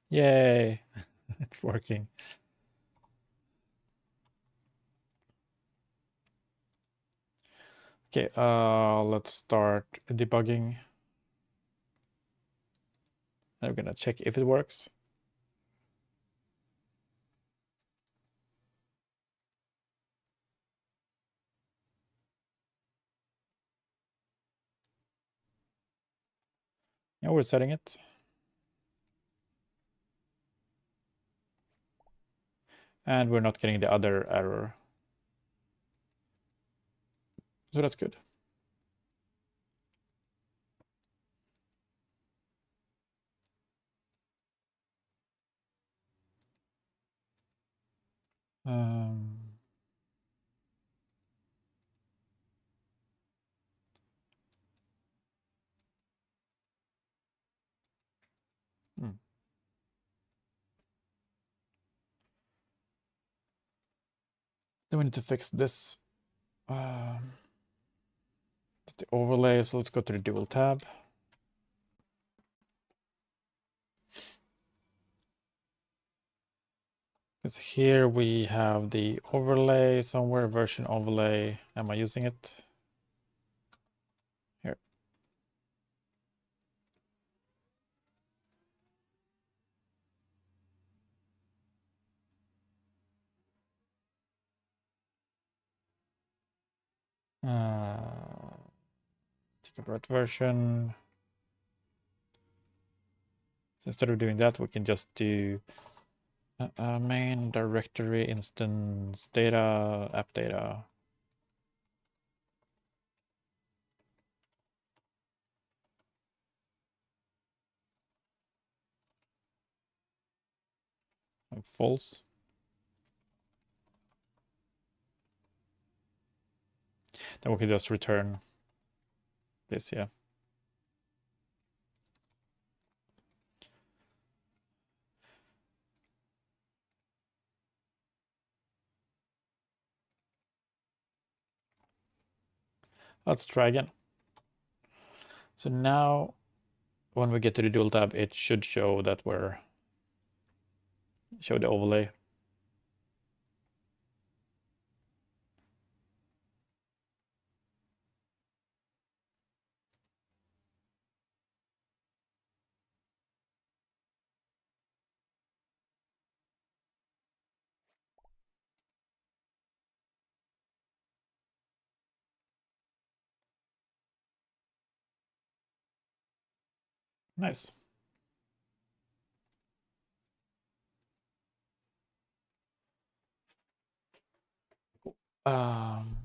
Yay! It's working. Okay, let's start debugging. I'm gonna check if it works. Yeah, we're setting it. And we're not getting the other error. So that's good. Um, hmm. Then we need to fix this. The overlay, so let's go to the dual tab. Because here we have the overlay somewhere, version overlay. Am I using it? Here. Take a right version. So instead of doing that, we can just do main directory instance data, app data. And false. Then we can just return this, yeah. Let's try again. So now when we get to the dual tab, it should show that show the overlay. Nice. Um,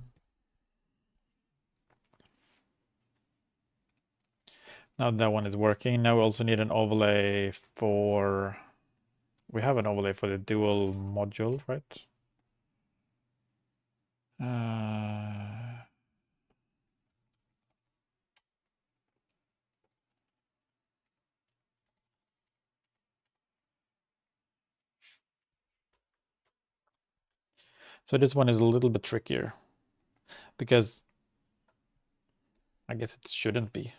Now that one is working. Now we also need an overlay for, we have an overlay for the dual module, right? So this one is a little bit trickier because I guess it shouldn't be.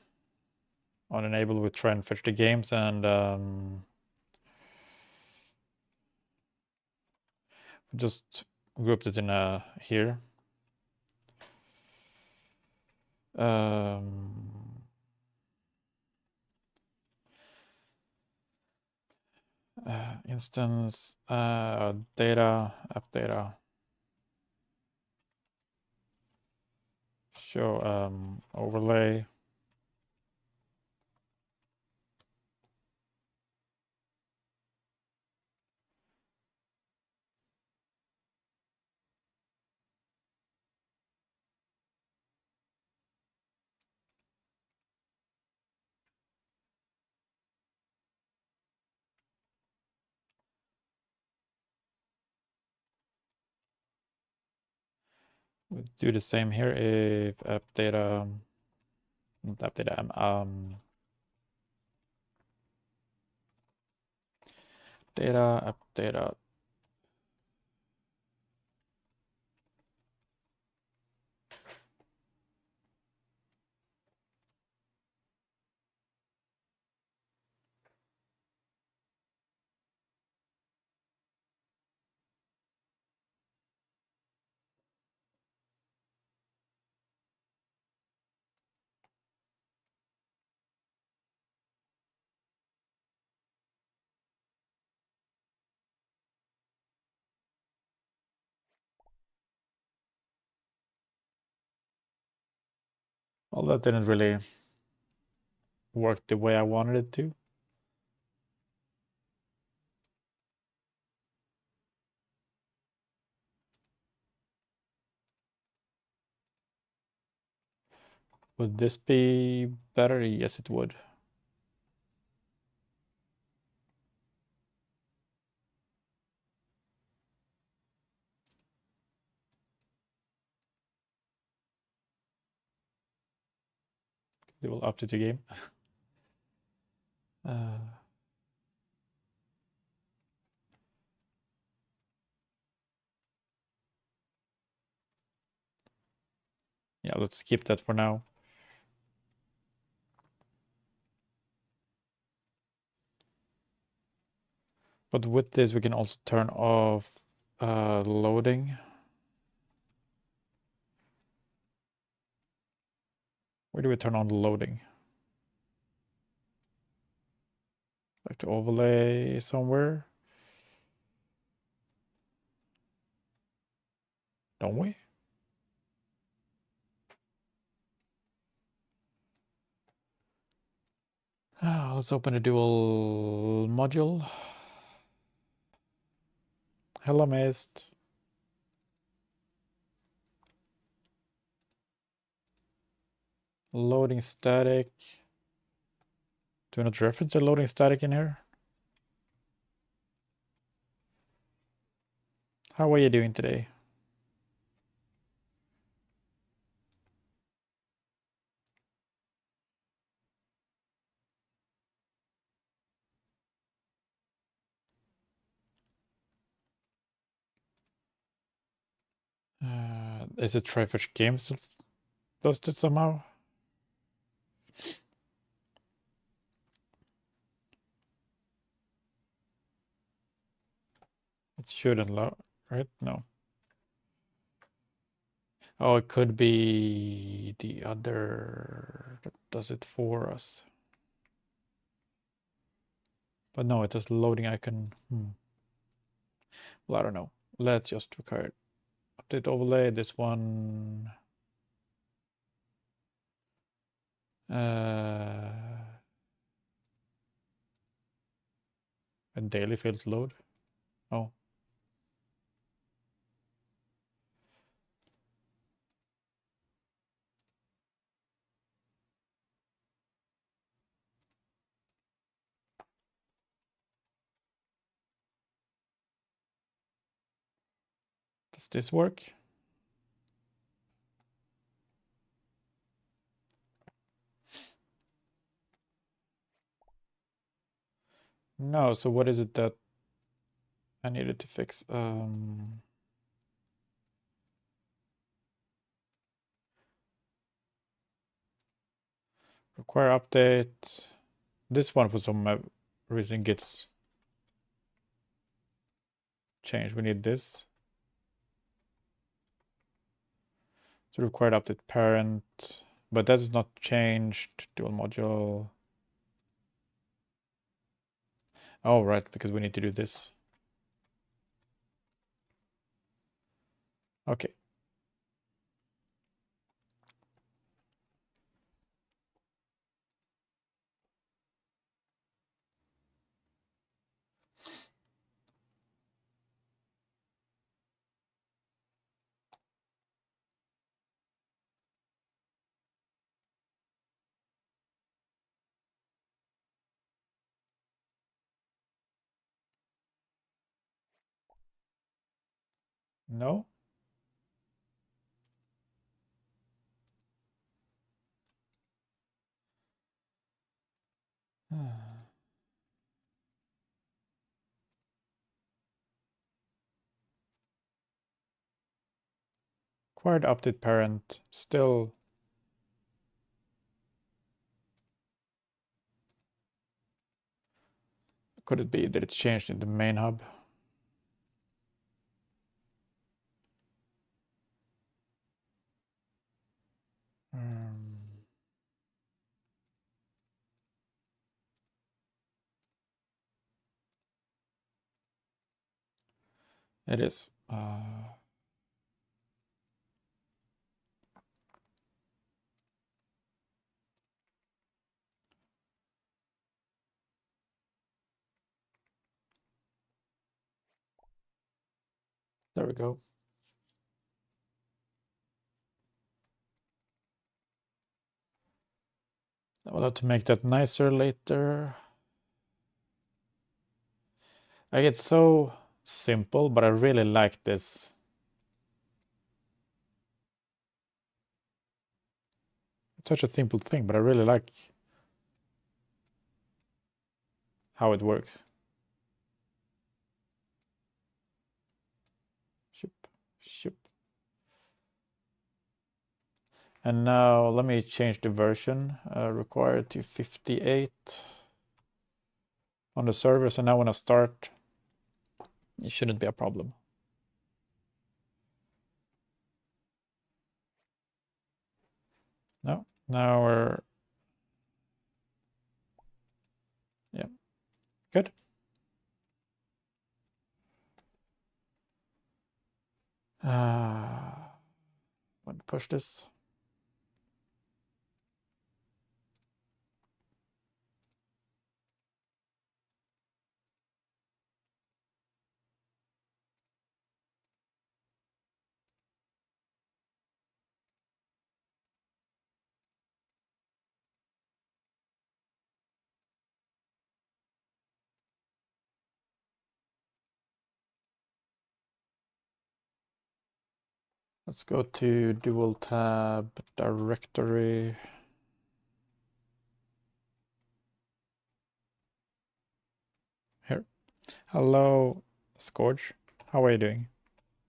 On enable, we try and fetch the games and just grouped it in here. Instance data, app data, show overlay. We do the same here if app data, not app data, data, app data. Well, that didn't really work the way I wanted it to. Would this be better? Yes, it would. They will update the game. Yeah, let's keep that for now. But with this, we can also turn off loading. Where do we turn on the loading? Like to overlay somewhere? Don't we? Let's open a dual module. Hello, Mist. Loading static. Do we not reference the loading static in here? How are you doing today? Is it Tryfish Games that does it somehow? It shouldn't load, right? No. Oh, it could be the other that does it for us. But no, it has loading icon. Well, I don't know. Let's just record. Update overlay, this one. A daily failed to load. Oh. Does this work? No, so what is it that I needed to fix? Require update. This one for some reason gets changed. We need this. So required update parent, but that is not changed. Dual module. Oh, right, because we need to do this. Okay. No? Required update parent, still. Could it be that it's changed in the main hub? It is. There we go. We'll have to make that nicer later. Like, it's so simple, but I really like this. It's such a simple thing, but I really like how it works. Shoop, shoop. And now let me change the version required to 58 on the server. So now when I start, it shouldn't be a problem. No, now we're, yeah, good. Let me push this. Let's go to dual tab directory. Here. Hello, Scourge. How are you doing?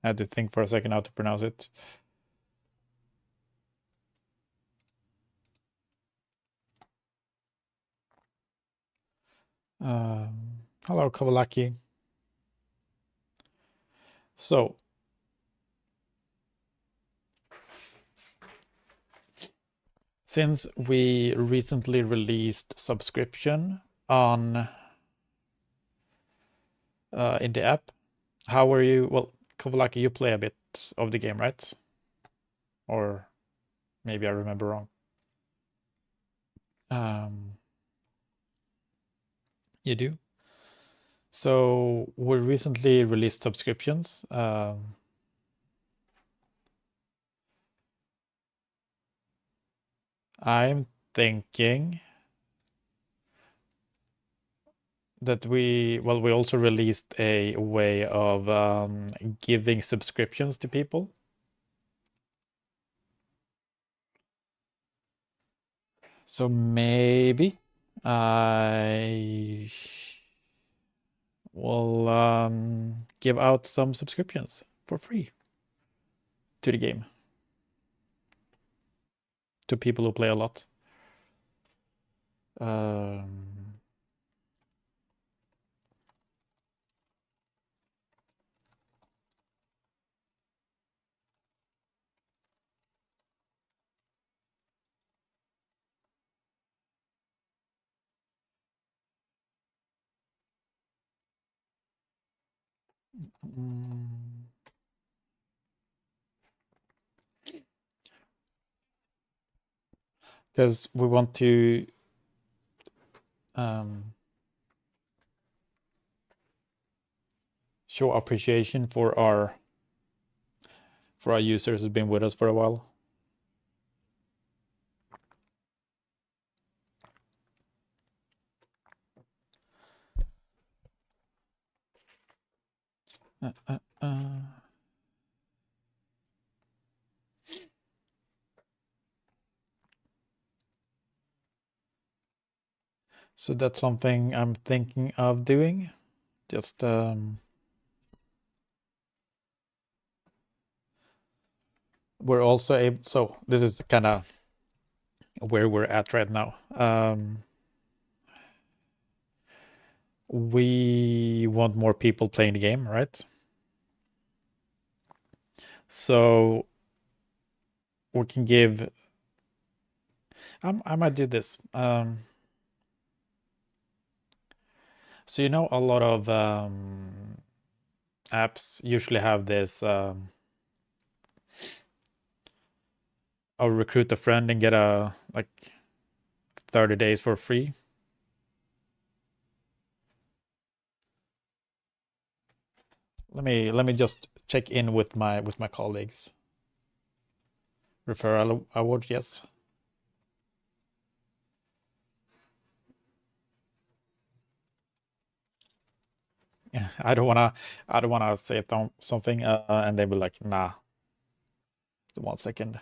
I had to think for a second how to pronounce it. Hello, Kawalaki. So, since we recently released subscription on in the app, how are you? Well, Kawalaki, you play a bit of the game, right? Or maybe I remember wrong. You do? So we recently released subscriptions. I'm thinking that we also released a way of giving subscriptions to people. So maybe I will give out some subscriptions for free to the game to people who play a lot. Because we want to show appreciation for our users who've been with us for a while. So that's something I'm thinking of doing. Just we're also able. So this is kind of where we're at right now. We want more people playing the game, right? So we can give. I might do this. So a lot of apps usually have this. I'll recruit a friend and get a 30 days for free. Let me just check in with my colleagues. Referral award, yes. Yeah, I don't wanna say something and they be like, nah. 1 second.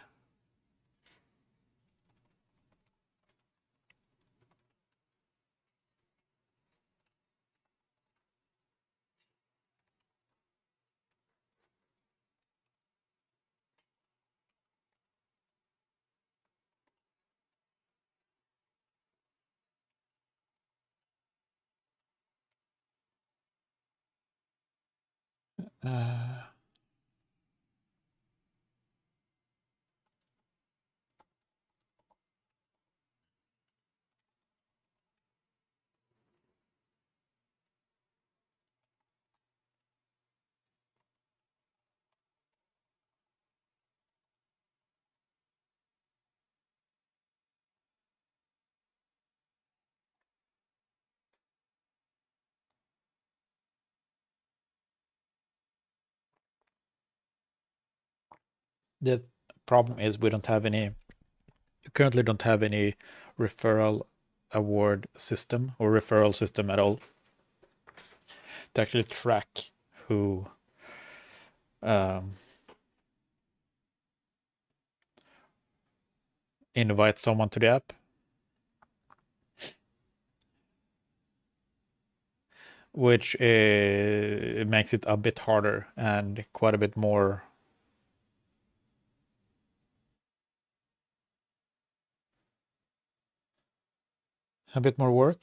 The problem is we currently don't have any referral award system or referral system at all to actually track who invites someone to the app. Which makes it a bit harder and quite a bit more work.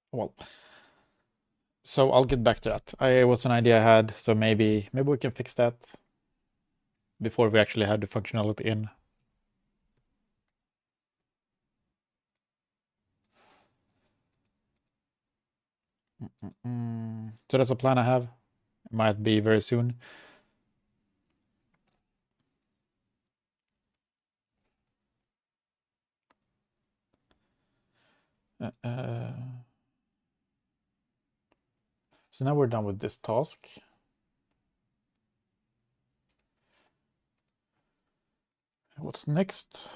Well, so I'll get back to that. It was an idea I had, so maybe we can fix that before we actually have the functionality in. So that's a plan I have. It might be very soon. So now we're done with this task. What's next?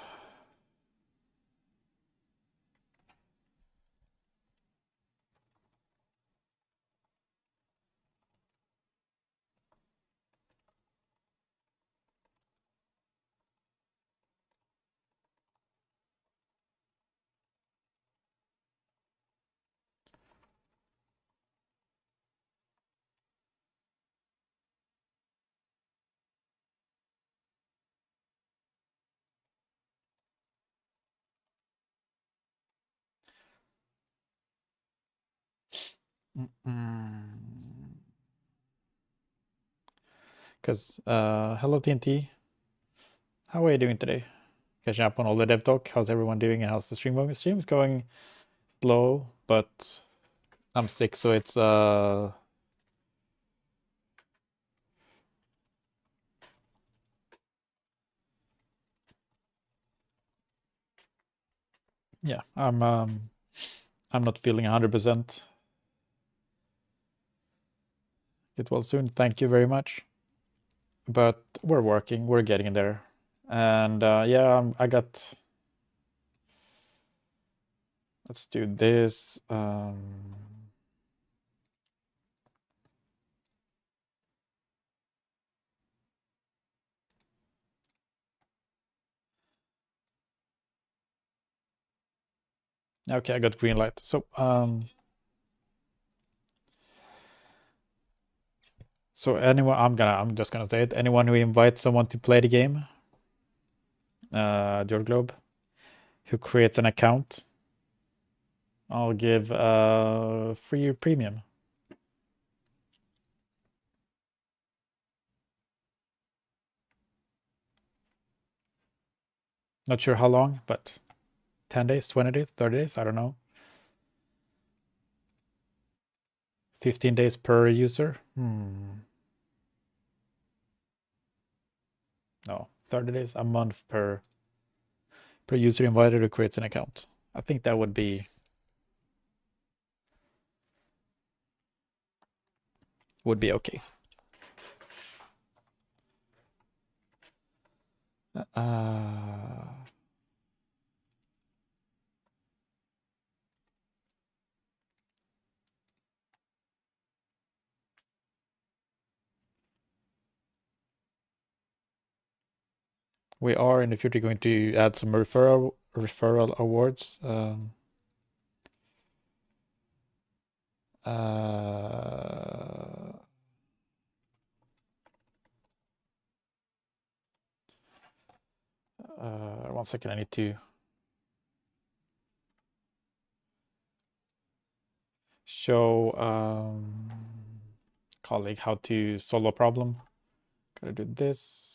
Because hello TNT, how are you doing today? Catching up on all the dev talk. How's everyone doing? And how's the stream going? The stream is going slow, but I'm sick, so it's yeah, I'm not feeling 100%. Get well soon. Thank you very much. But we're working. We're getting there. And yeah, I got. Let's do this. Okay, I got green light. So anyone, I'm just gonna say it. Anyone who invites someone to play the game, JordGlobe, who creates an account, I'll give free premium. Not sure how long, but 10 days, 20 days, 30 days, I don't know. 15 days per user. No, 30 days, a month per user invited who creates an account. I think that would be okay. We are in the future going to add some referral awards. One second, I need to show colleague how to solve a problem. Gotta do this.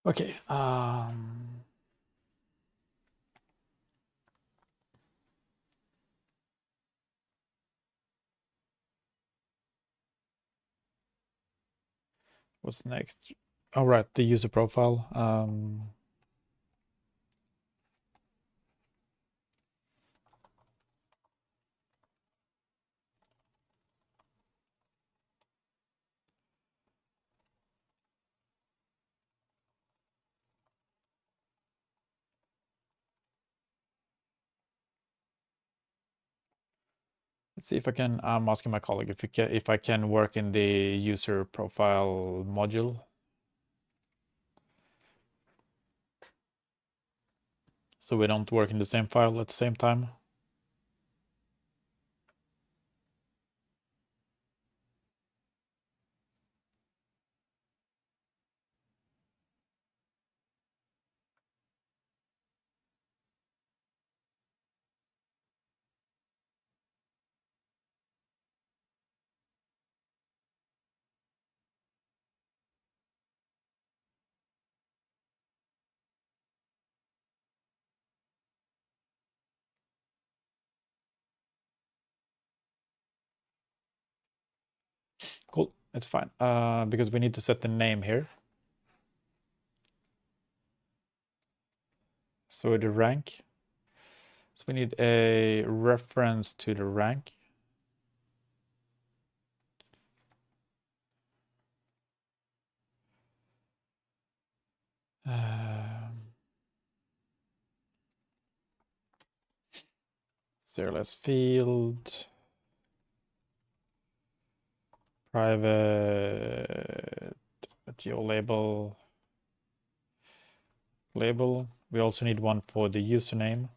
Okay. What's next? All right, the user profile. Let's see if I can. I'm asking my colleague if I can work in the user profile module. So we don't work in the same file at the same time. Cool, it's fine. Because we need to set the name here. So the rank. So we need a reference to the rank. Serialized field. Private geo label. We also need one for the username.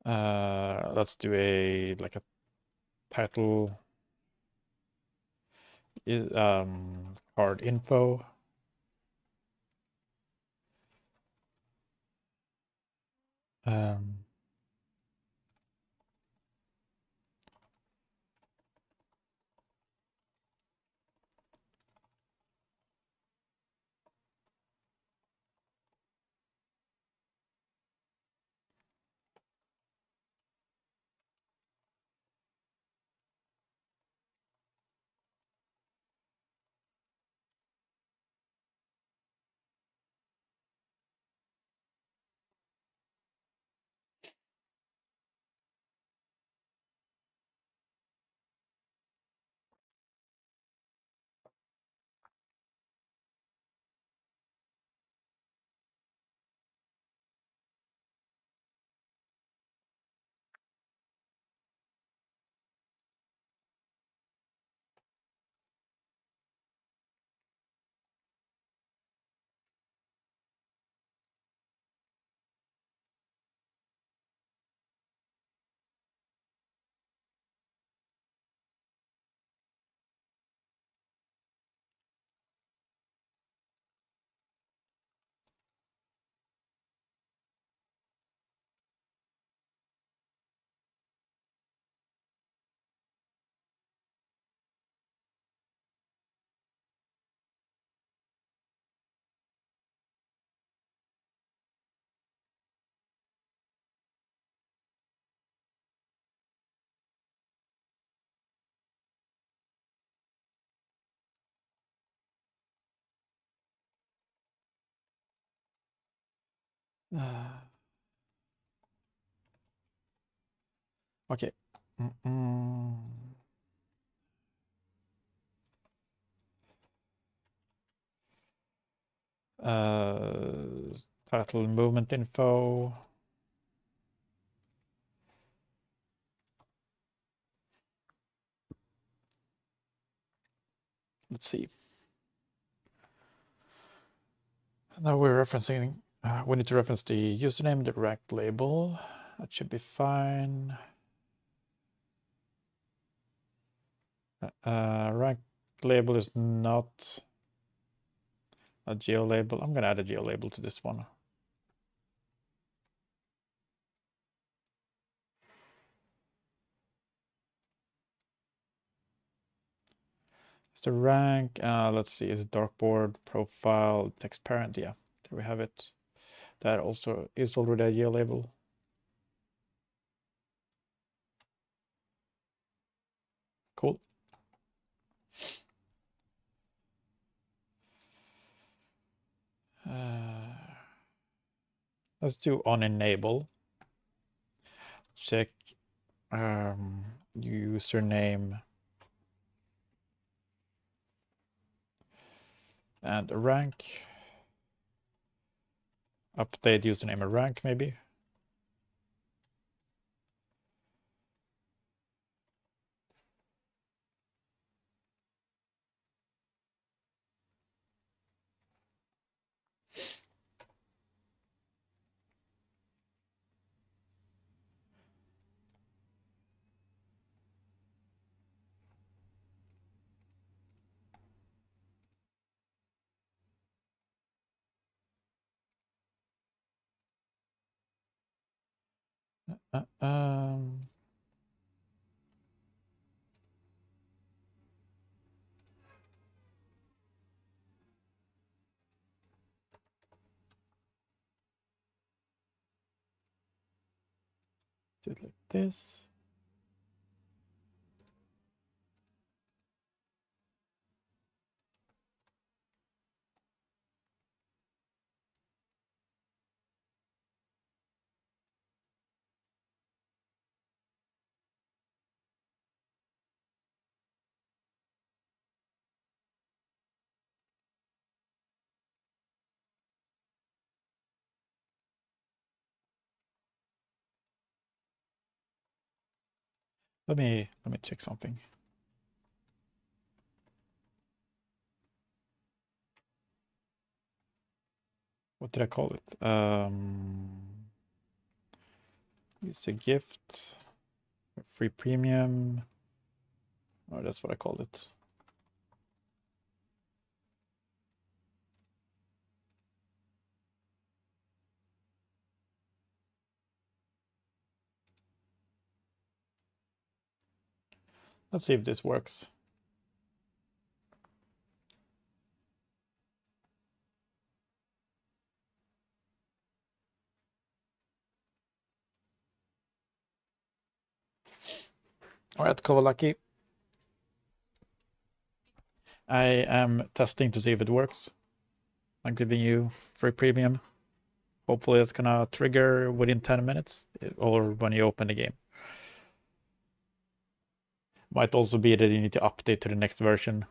Let's do a title. Card info. Okay. Title movement info. Let's see. Now we're referencing, we need to reference the username, the rank label. That should be fine. Rank label is not a geo label. I'm going to add a geo label to this one. Is the rank, let's see, is dartboard, profile, text parent. Yeah, there we have it. That also is already a geo label. Cool. Let's do on enable. Check username and a rank. Update username and rank maybe. Do it like this. Let me check something. What did I call it? It's a gift, a free premium. Oh, that's what I called it. Let's see if this works. All right, Kovalaki. I am testing to see if it works. I'm giving you free premium. Hopefully that's gonna trigger within 10 minutes or when you open the game. Might also be that you need to update to the next version.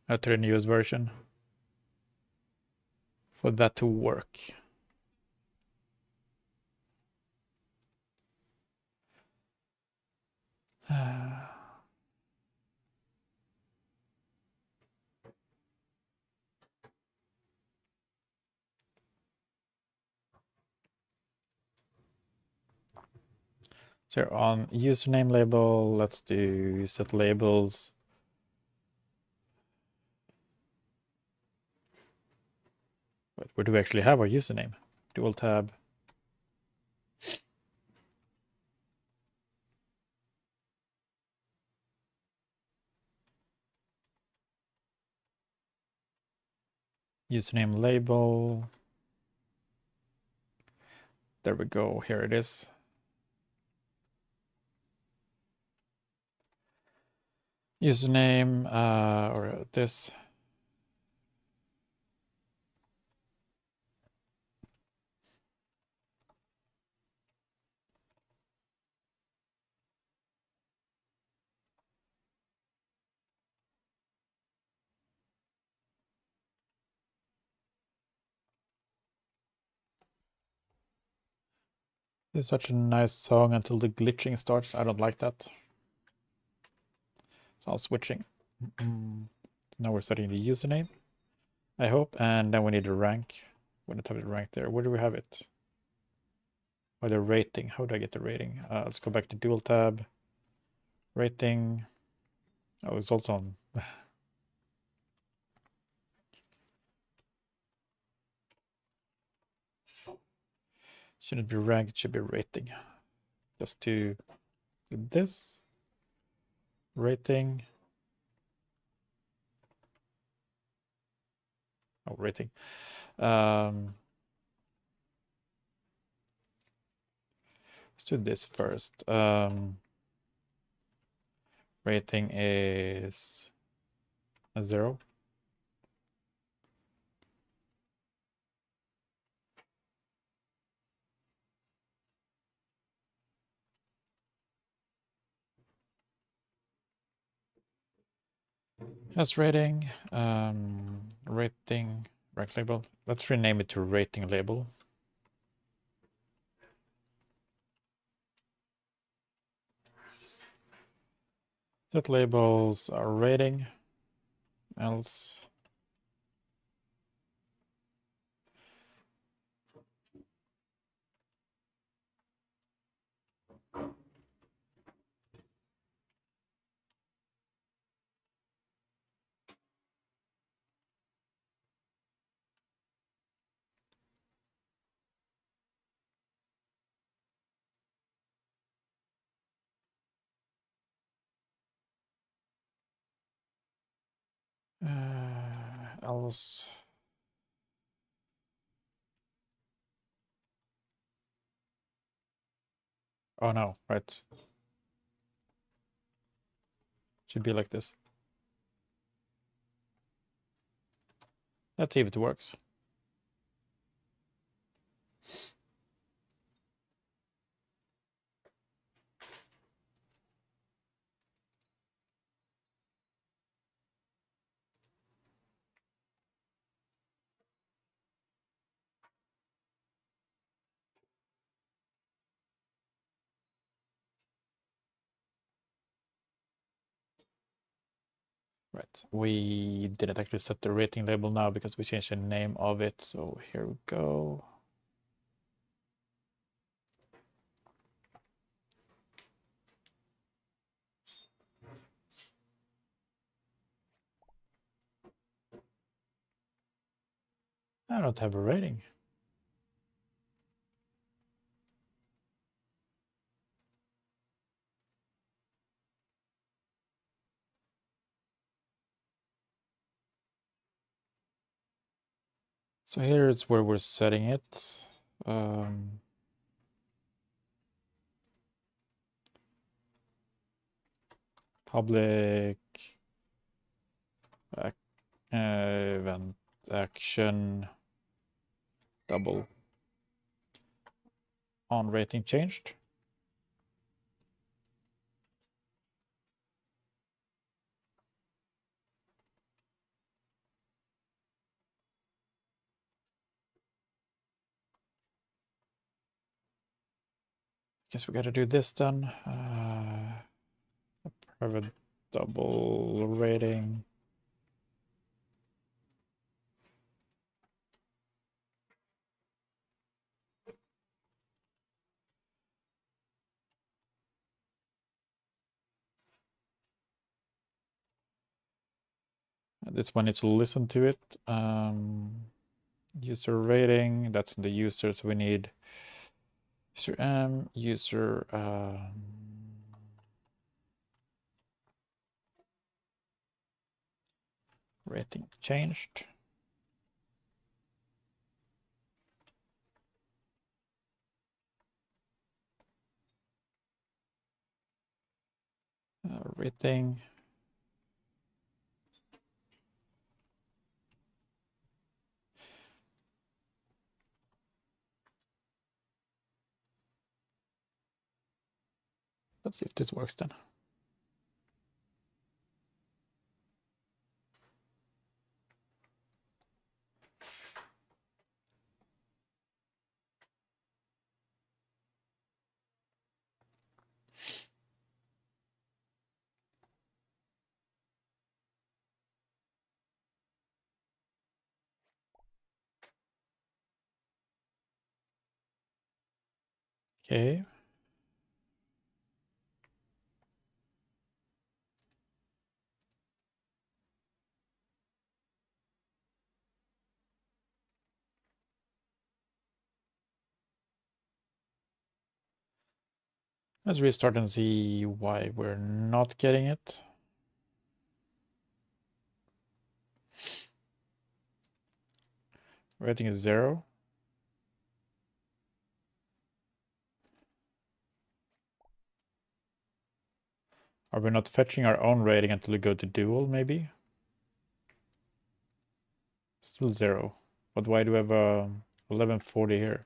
To the newest version. For that to work. So on username label, let's do set labels. But where do we actually have our username? Dual tab. Username label. There we go. Here it is. Username or this. It's such a nice song until the glitching starts. I don't like that. So I'll switching. Now we're setting the username, I hope, and then we need a rank. We don't have the rank there. Where do we have it? Or the rating. How do I get the rating? Let's go back to dual tab. Rating. Oh, it's also on. Shouldn't be rank, it should be rating. Just to do this. Rating. Oh, rating. Let's do this first. Rating is a 0. Yes, rating. Rating. Rank label. Let's rename it to rating label. Set labels are rating. Else. Else. Oh no, right. Should be like this. Let's see if it works. Right, we didn't actually set the rating label now because we changed the name of it. So here we go. I don't have a rating. So here's where we're setting it. Public event action double on rating changed. Guess we got to do this then. Private double rating. This one needs to listen to it. User rating, that's the users. We need user M, user rating changed. Rating. Let's see if this works then. Okay. Let's restart and see why we're not getting it. Rating is 0. Are we not fetching our own rating until we go to dual, maybe? Still 0. But why do we have 1140 here?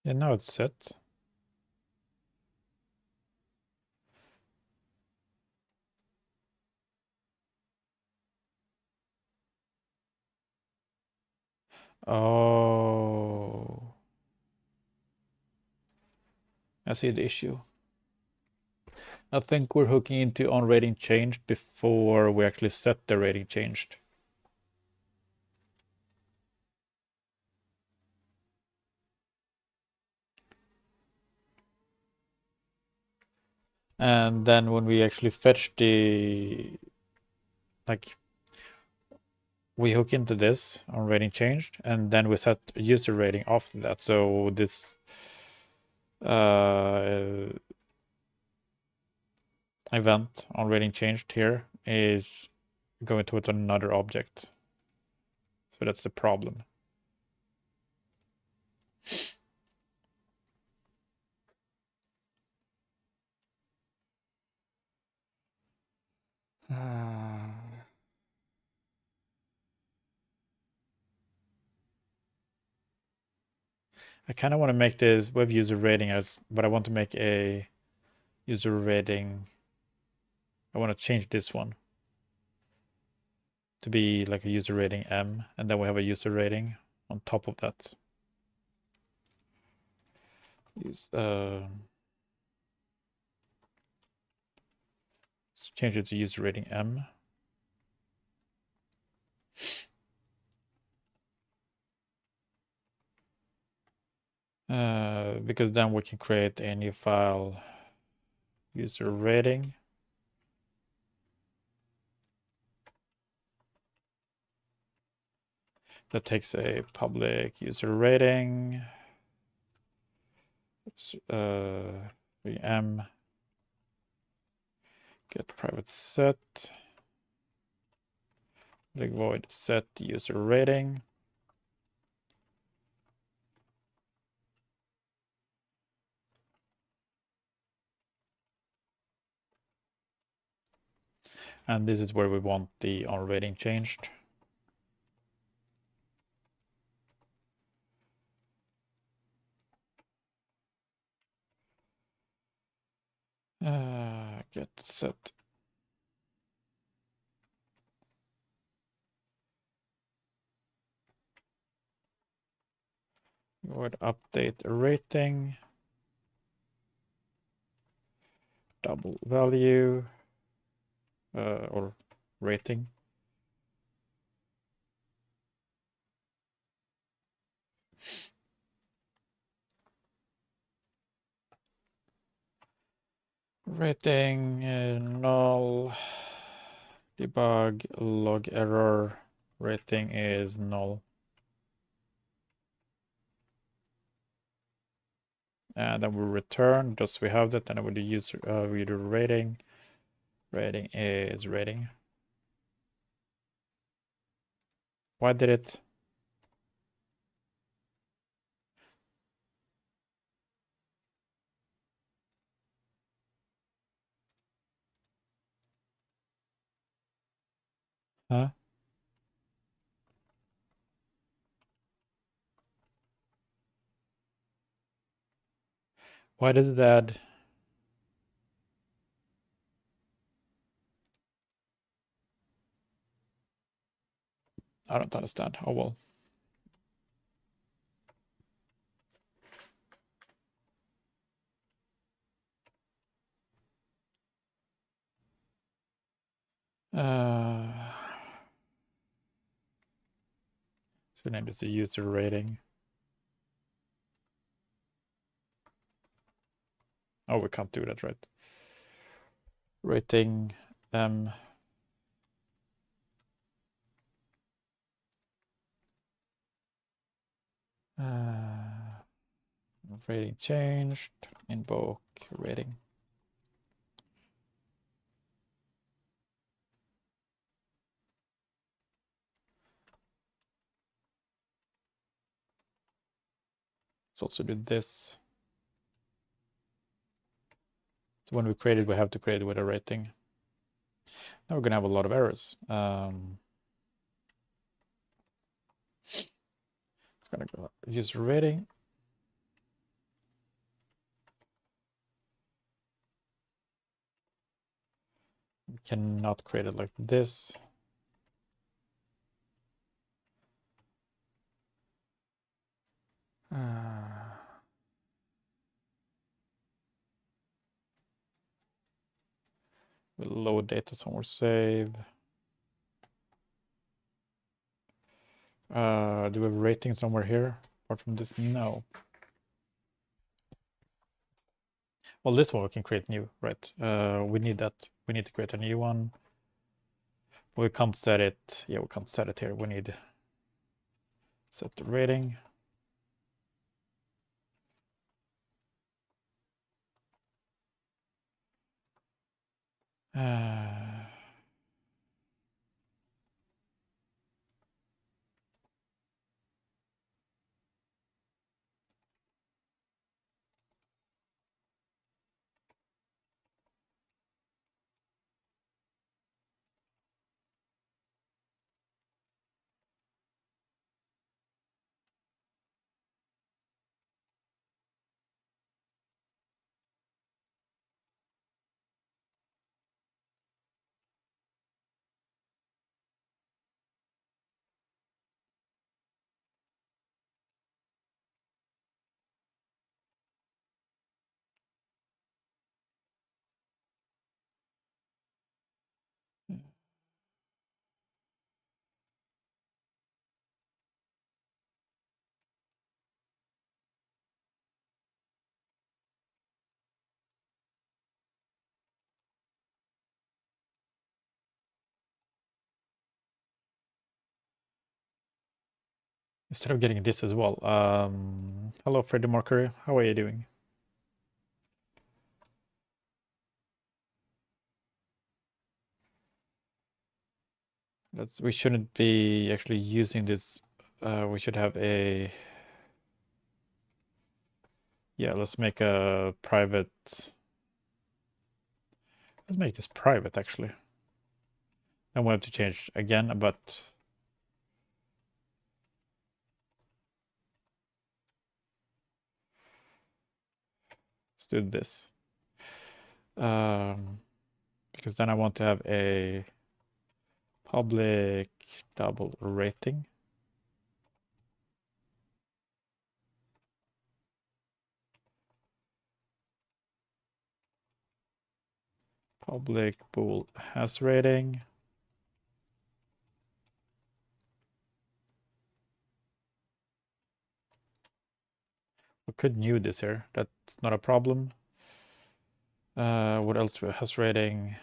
Yeah, now it's set. Oh, I see the issue. I think we're hooking into on rating changed before we actually set the rating changed. And then when we actually fetch the, like, we hook into this on rating changed, and then we set user rating after that. So this event on rating changed here is going to another object. So that's the problem. I kind of want to make this web user rating as, but I want to make a user rating. I want to change this one to be like a user rating M, and then we have a user rating on top of that. Let's change it to user rating M. Because then we can create a new file, user rating. That takes a public user rating. M get private set. Like void set user rating. And this is where we want the on rating changed. Get set. Void update rating. Double value or rating. Rating null. Debug log error. Rating is null. And then we return, just we have that, and we do user we do rating. Rating is rating. Why did it? Huh? Why does it add? I don't understand. Oh well. Should name this a user rating. Oh, we can't do that, right? Rating rating changed. Invoke rating. Let's also do this. So when we create it, we have to create it with a rating. Now we're gonna have a lot of errors. It's gonna go user rating. We cannot create it like this. We'll load data somewhere, save. Do we have a rating somewhere here? Apart from this, no. Well, this one we can create new, right? We need that. We need to create a new one. We can't set it. Yeah, we can't set it here. We need set the rating. Instead of getting this as well. Hello, Freddie Mercury. How are you doing? We shouldn't be actually using this. We should have a. Yeah, let's make a private. Let's make this private actually. And we have to change again, but let's do this. Because then I want to have a public double rating. Public bool has rating. We could new this here. That's not a problem. What else has rating?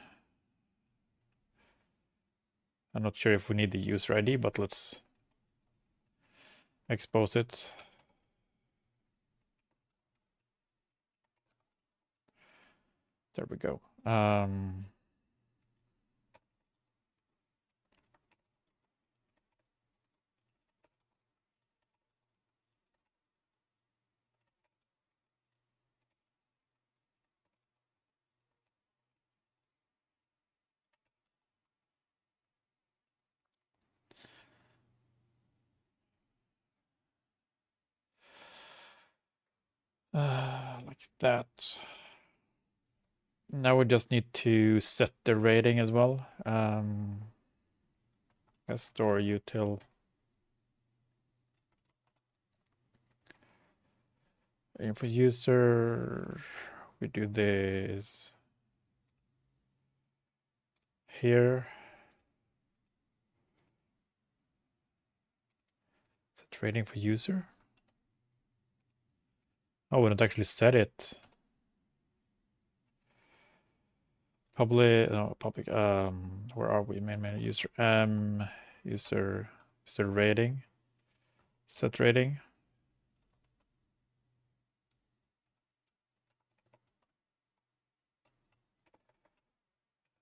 I'm not sure if we need the user ID, but let's expose it. There we go. Like that. Now we just need to set the rating as well. Store util Info user, we do this here. Set rating for user. Oh, we don't actually set it. Public, no, public, where are we? Main user, user rating, set rating.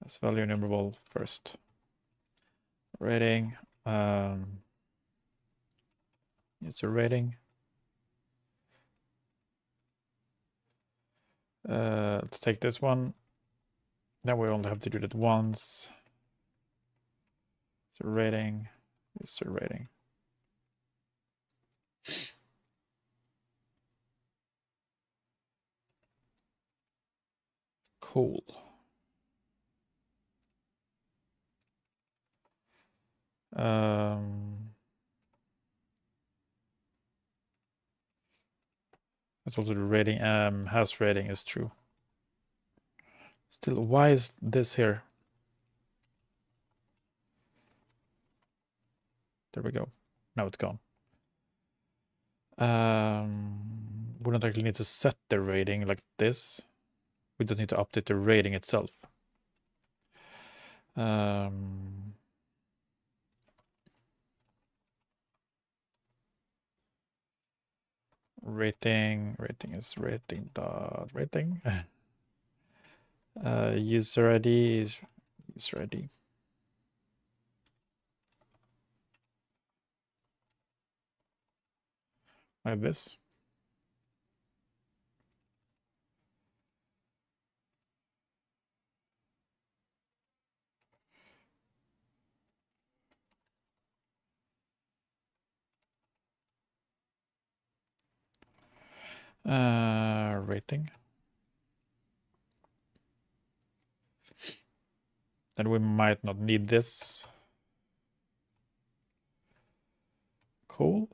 That's value enumerable first. Rating, user rating. Let's take this one. Now we only have to do that once. User rating, user rating. Cool. That's also the rating. House rating is true. Still, why is this here? There we go. Now it's gone. We don't actually need to set the rating like this. We just need to update the rating itself. Rating is rating dot rating. User ID is user ID. Like this. Rating. Then we might not need this. Cool.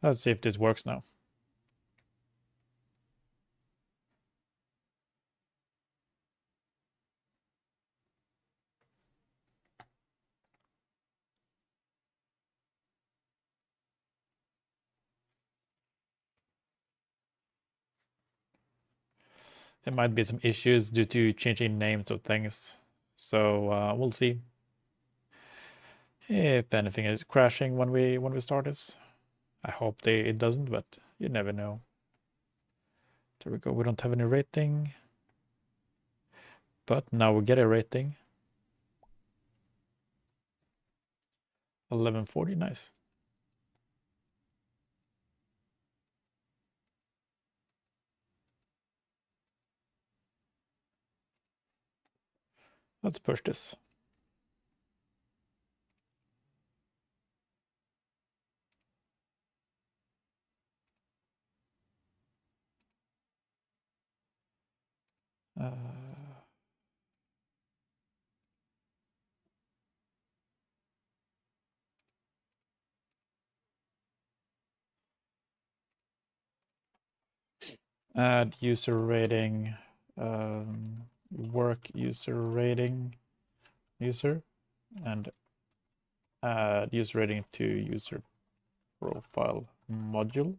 Let's see if this works now. There might be some issues due to changing names of things. So we'll see. If anything is crashing when we start this. I hope it doesn't, but you never know. There we go. We don't have any rating. But now we get a rating. 1140, nice. Let's push this. Add user rating, work user rating, user, and add user rating to user profile module.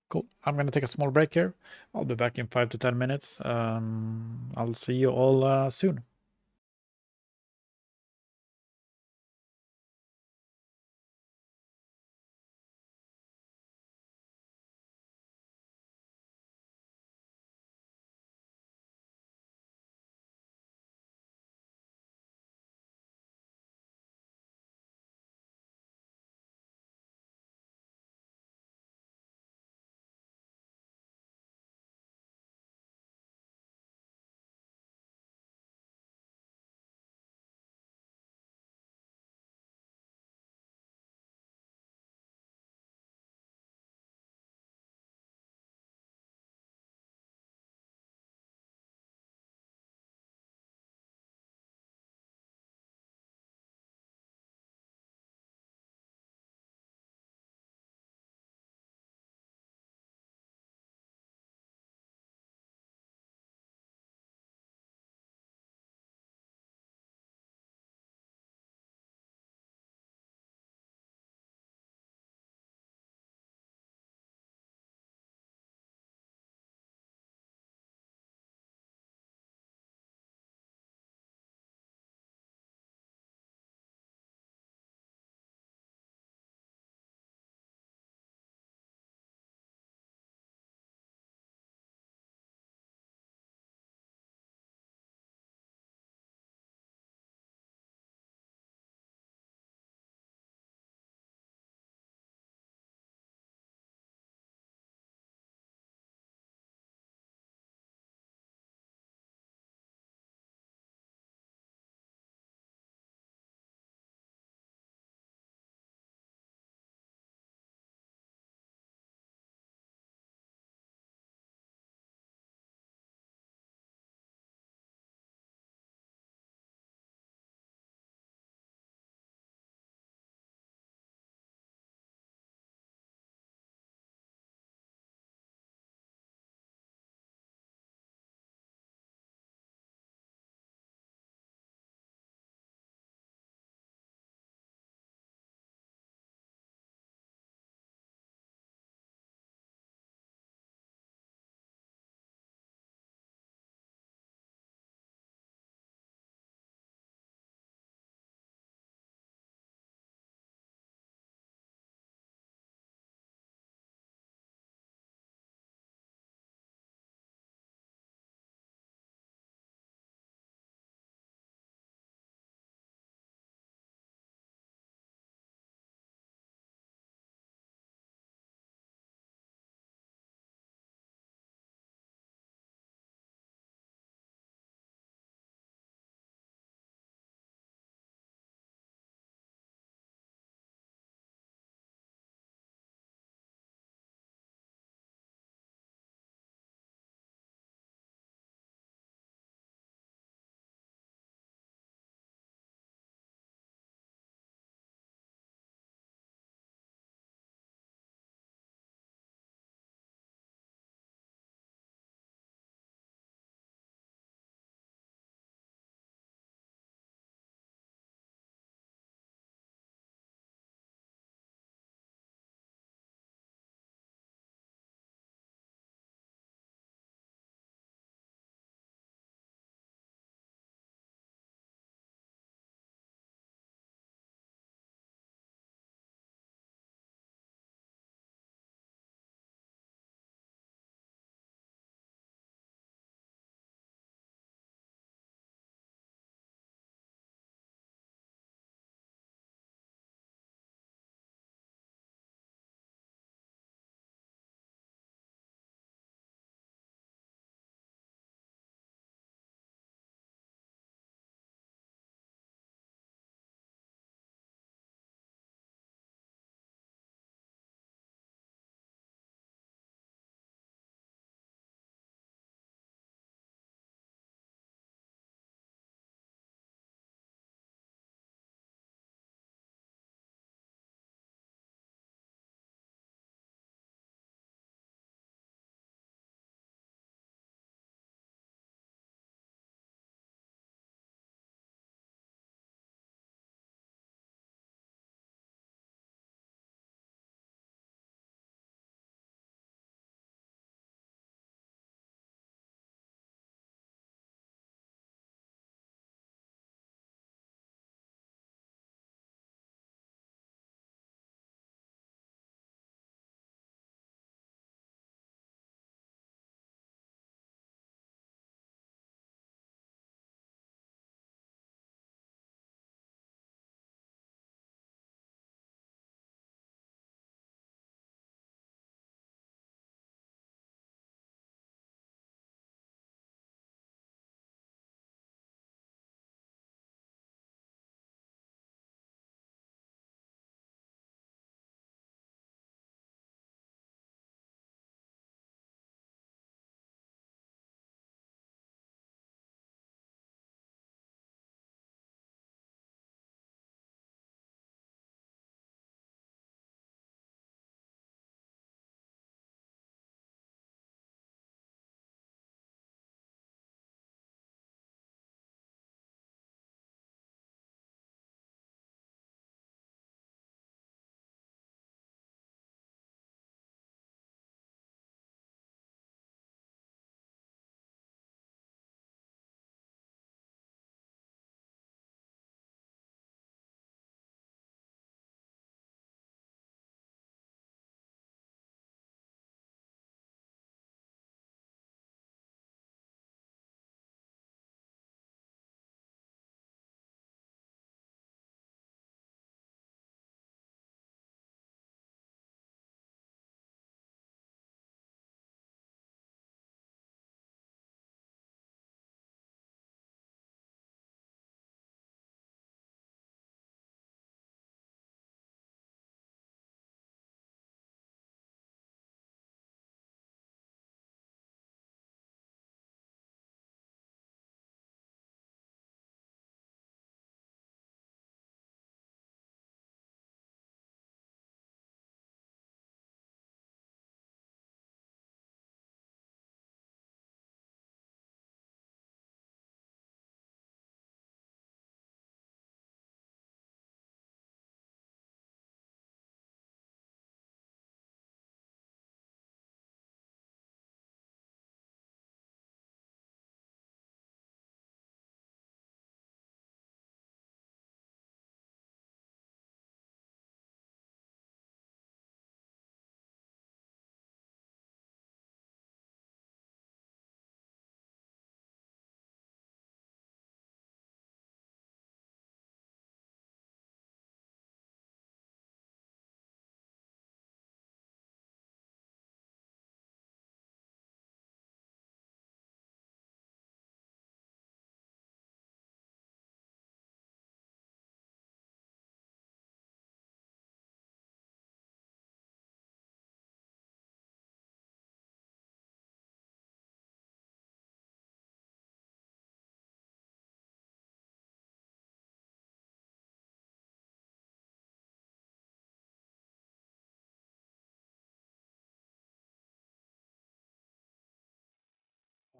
Cool. I'm going to take a small break here. I'll be back in 5 to 10 minutes. I'll see you all soon.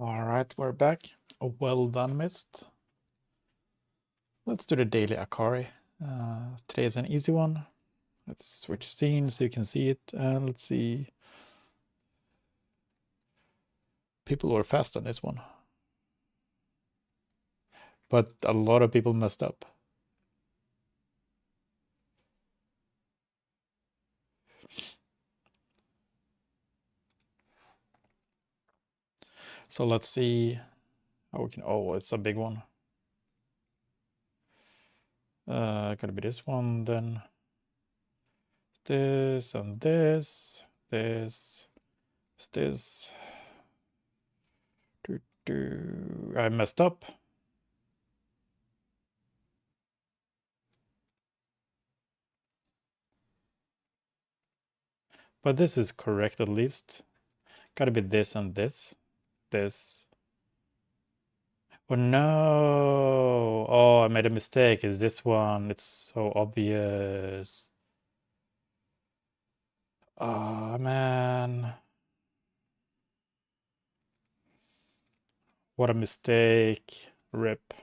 All right, we're back. Well done, Mist. Let's do the daily Akari. Today is an easy one. Let's switch scene so you can see it. And let's see. People were fast on this one. But a lot of people messed up. So let's see how we can. Oh, it's a big one. Gotta be this one then. This and this. This. This. I messed up. But this is correct at least. Gotta be this and this. This. Oh no! Oh, I made a mistake. Is this one? It's so obvious. Oh man. What a mistake. Rip.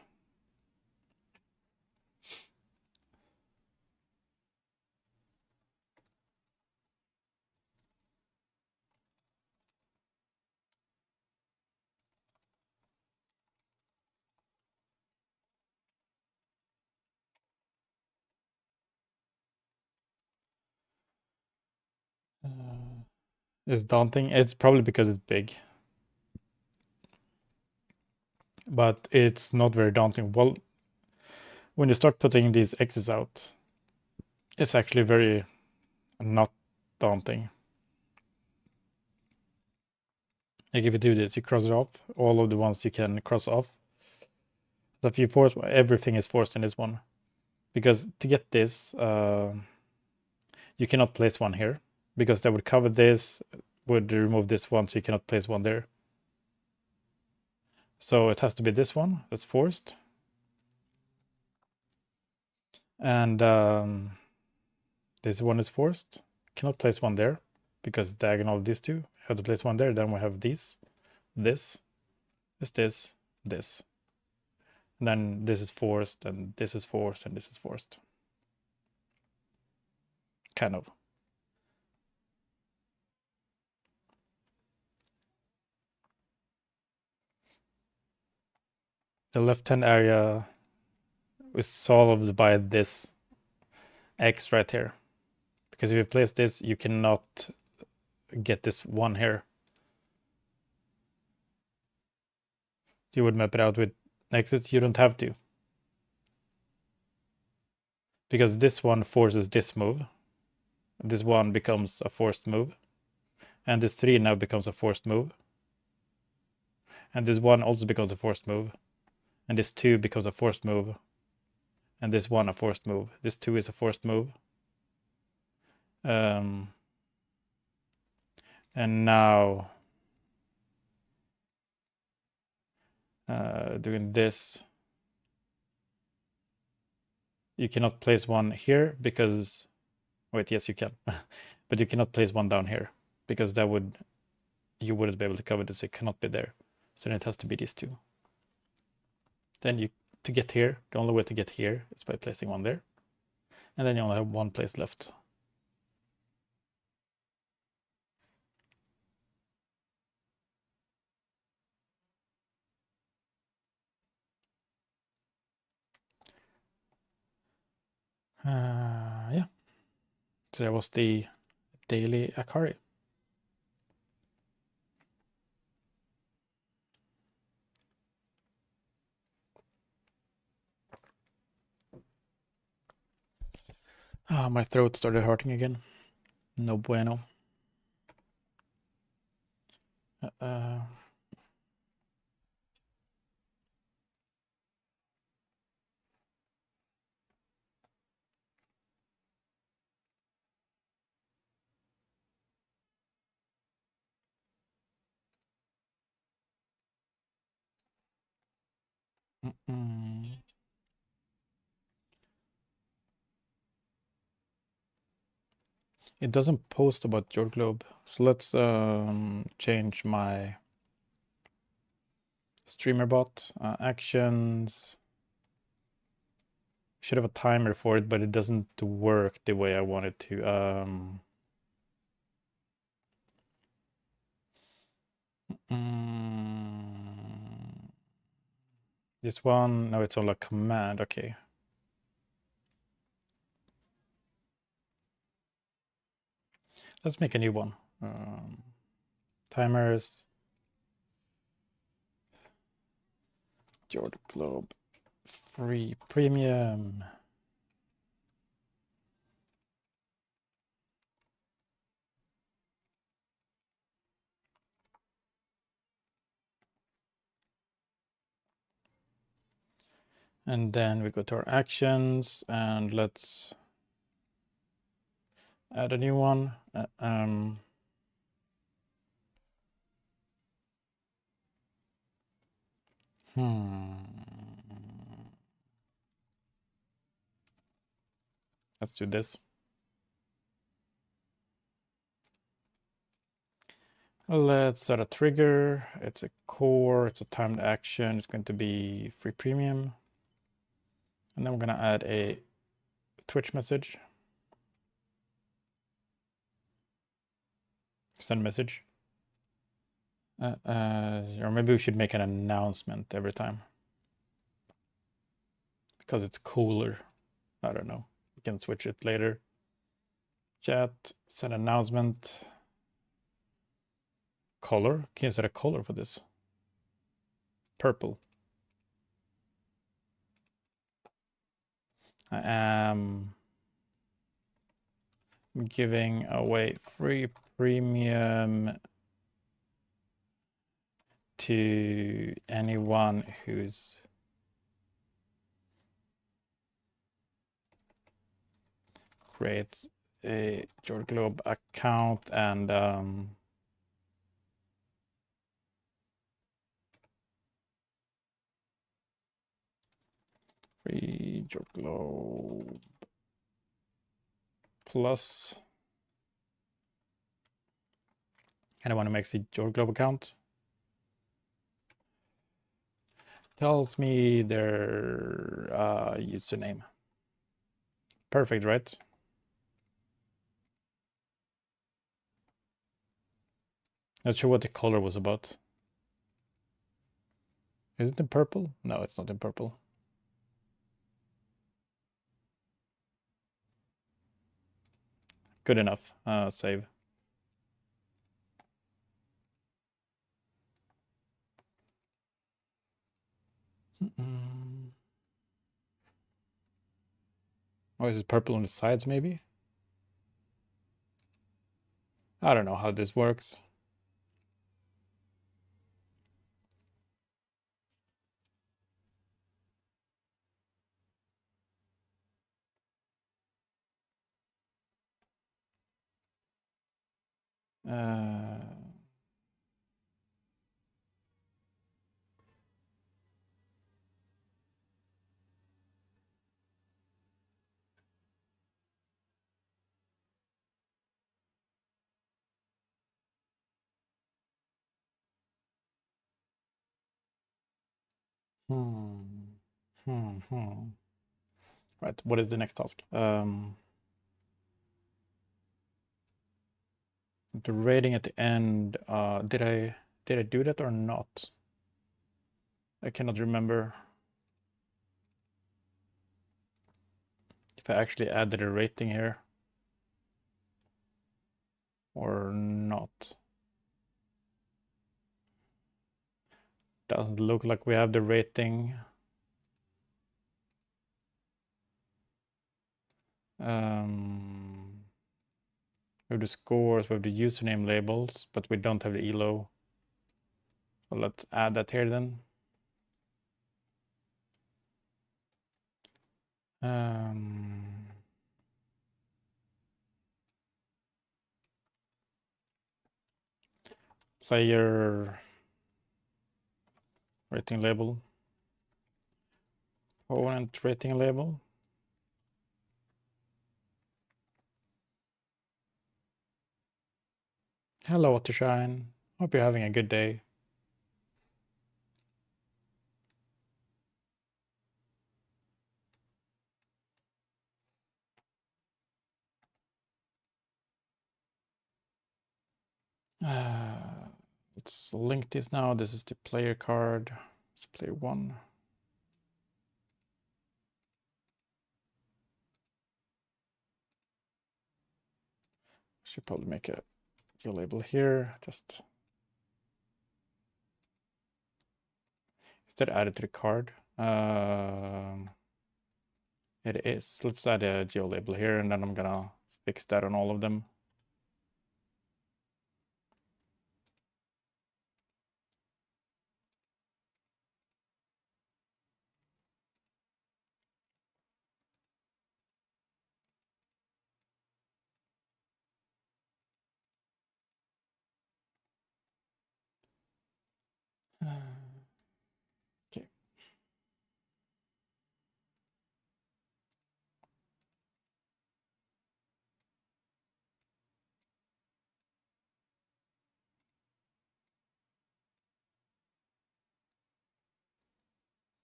It's daunting. It's probably because it's big. But it's not very daunting. Well, when you start putting these X's out, it's actually very not daunting. Like if you do this, you cross it off, all of the ones you can cross off. If you force, everything is forced in this one. Because to get this, you cannot place one here. Because that would cover this, would remove this one, so you cannot place one there. So it has to be this one that's forced. And this one is forced. Cannot place one there because diagonal of these two. Have to place one there. Then we have these, this, this. And then this is forced, and this is forced, and this is forced. Kind of. The left-hand area is solved by this X right here. Because if you place this, you cannot get this one here. You would map it out with X's. You don't have to. Because this one forces this move. This one becomes a forced move. And this 3 now becomes a forced move. And this 1 also becomes a forced move. And this 2 becomes a forced move. And this 1 a forced move. This 2 is a forced move. And now doing this, you cannot place one here because, wait, yes you can, but you cannot place one down here because that would, you wouldn't be able to cover this, it cannot be there. So then it has to be these two. Then you, to get here, the only way to get here is by placing one there. And then you only have one place left. Yeah. So that was the daily Akari. My throat started hurting again. No bueno. It doesn't post about JordGlobe, so let's change my Streamer bot, actions. Should have a timer for it, but it doesn't work the way I want it to. This one, no, it's all a command. Okay. Let's make a new one. Timers. JordGlobe free premium. And then we go to our actions and let's add a new one. Let's do this. Let's set a trigger. It's a core, it's a timed action. It's going to be free premium. And then we're going to add a Twitch message. Send message. Or maybe we should make an announcement every time. Because it's cooler. I don't know. We can switch it later. Chat, send announcement. Color. Can you set a color for this? Purple. I am giving away free premium to anyone who's creates a JordGlobe account and free JordGlobe plus. Anyone who makes a JordGlobe account tells me their username. Perfect, right? Not sure what the color was about. Is it in purple? No, it's not in purple. Good enough. Save. Oh, is it purple on the sides maybe? I don't know how this works. Right, what is the next task? The rating at the end, did I do that or not? I cannot remember if I actually added a rating here or not. Doesn't look like we have the rating. We have the scores, we have the username labels, but we don't have the elo. So let's add that here then. Player rating label, opponent rating label. Hello, Watershine. Hope you're having a good day. Let's link this now. This is the player card. It's player 1. Should probably make a geolabel here. Just is that added to the card? It is. Let's add a geolabel here, and then I'm gonna fix that on all of them. Okay.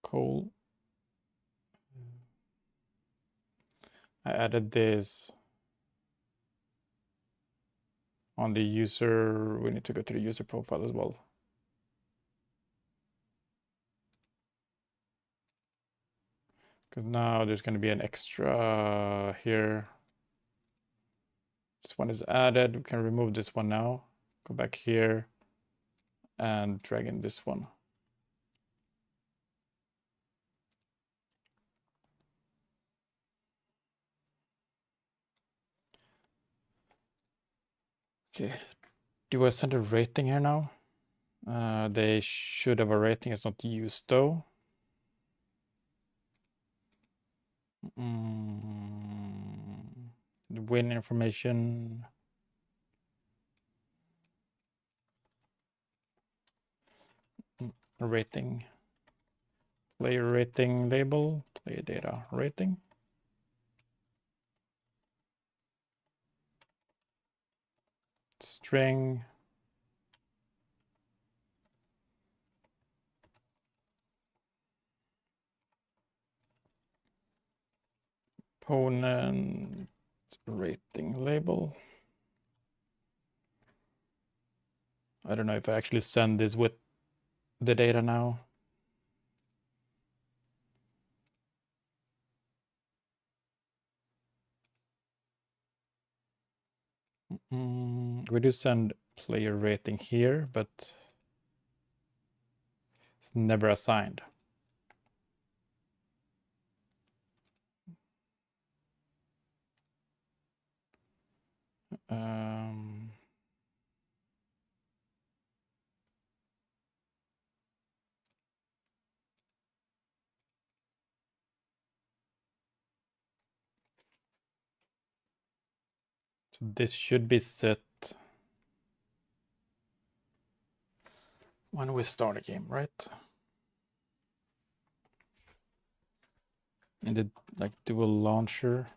Cool. I added this on the user. We need to go to the user profile as well. Because now there's going to be an extra here. This one is added. We can remove this one now. Go back here and drag in this one. Okay. Do I send a rating here now? They should have a rating. It's not used though. Win information. Rating. Player rating label. Player data rating. String. Opponent rating label. I don't know if I actually send this with the data now. We do send player rating here, but it's never assigned. So this should be set when we start a game, right? In the like dual launcher.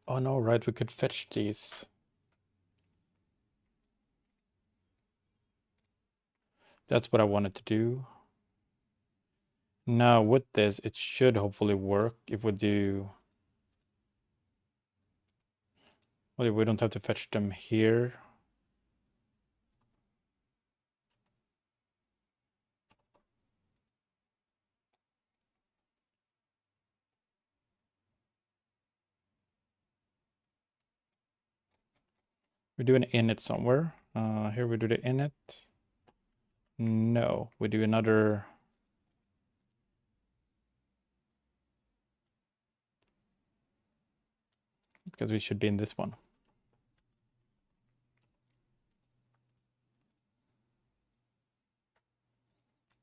Oh no, right, we could fetch these. That's what I wanted to do. Now with this, it should hopefully work if we do. Well, we don't have to fetch them here. We do an init somewhere. Here we do the init. No, we do another. Because we should be in this one.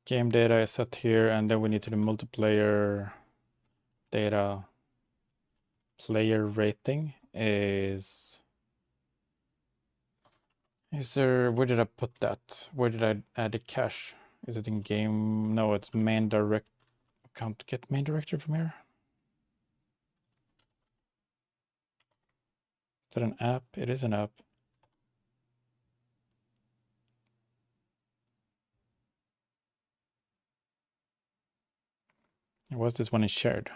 Game data is set here, and then we need to do multiplayer data. Player rating is there, where did I put that? Where did I add the cache? Is it in game? No, it's main direct can't get main directory from here. Is that an app? It is an app. Was this one is shared?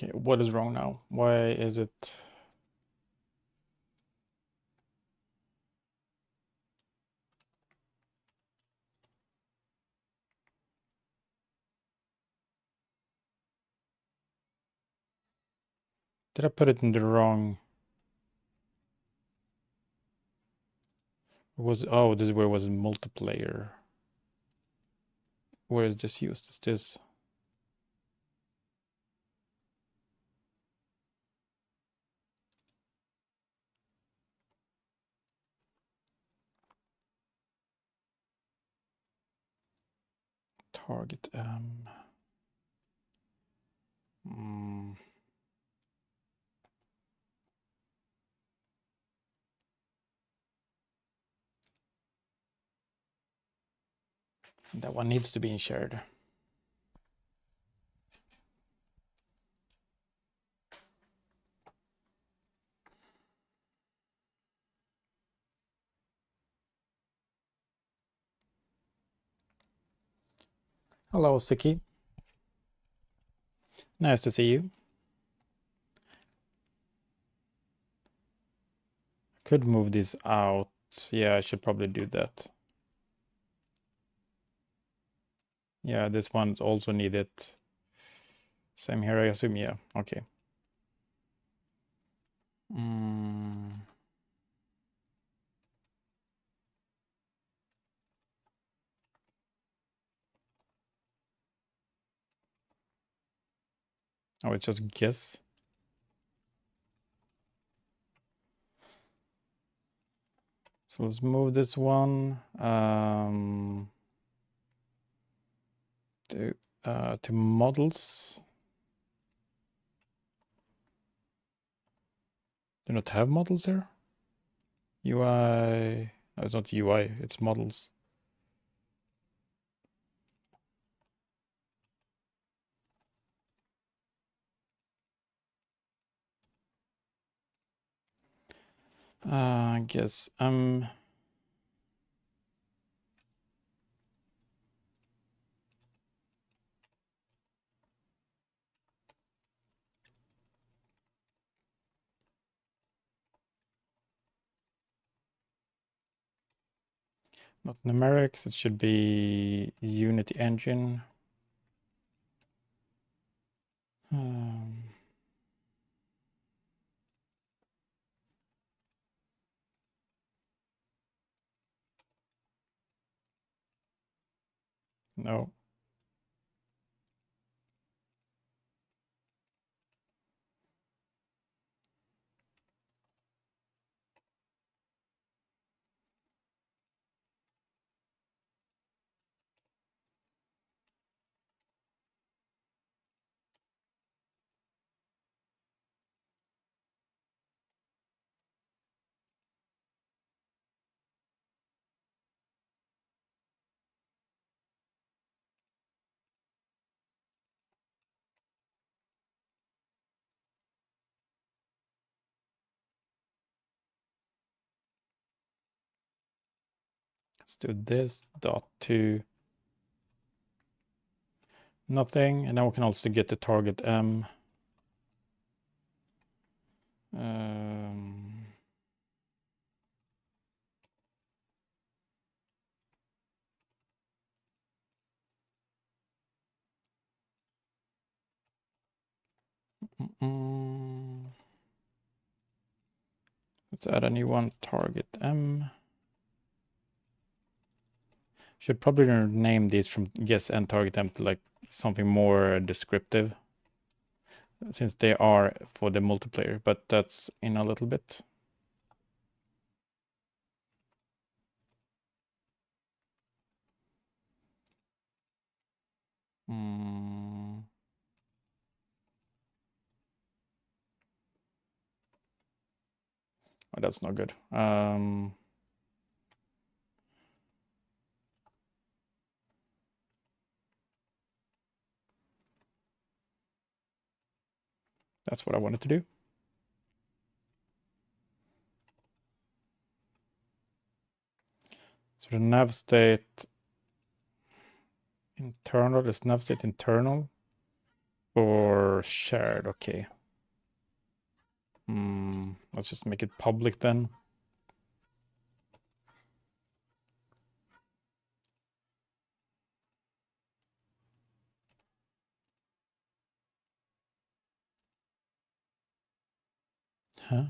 Okay, what is wrong now? Why is it? Did I put it in the wrong? Was oh, this is where it was multiplayer. Where is this used? Is this? Target that one needs to be shared. Hello, Siki. Nice to see you. Could move this out. Yeah, I should probably do that. Yeah, this one's also needed. Same here, I assume. Yeah, okay. Oh, it's just guess. So let's move this one to models. Do not have models here. UI. No, it's not UI. It's models. I guess not numerics. It should be Unity engine. No. Let's do this dot to nothing, and now we can also get the target M. Let's add a new one, target M. Should probably rename these from guess and target M to like something more descriptive, since they are for the multiplayer, but that's in a little bit. Oh, that's not good. That's what I wanted to do. So the nav state internal is nav state internal or shared. Okay. Let's just make it public then. Huh?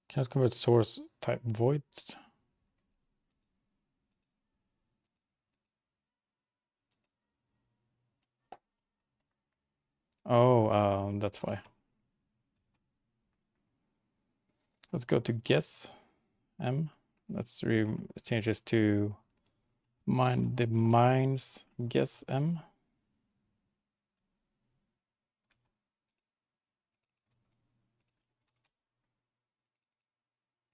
Can't convert source type void. Oh, that's why. Let's go to guess M. Let's change this to the mines guess M.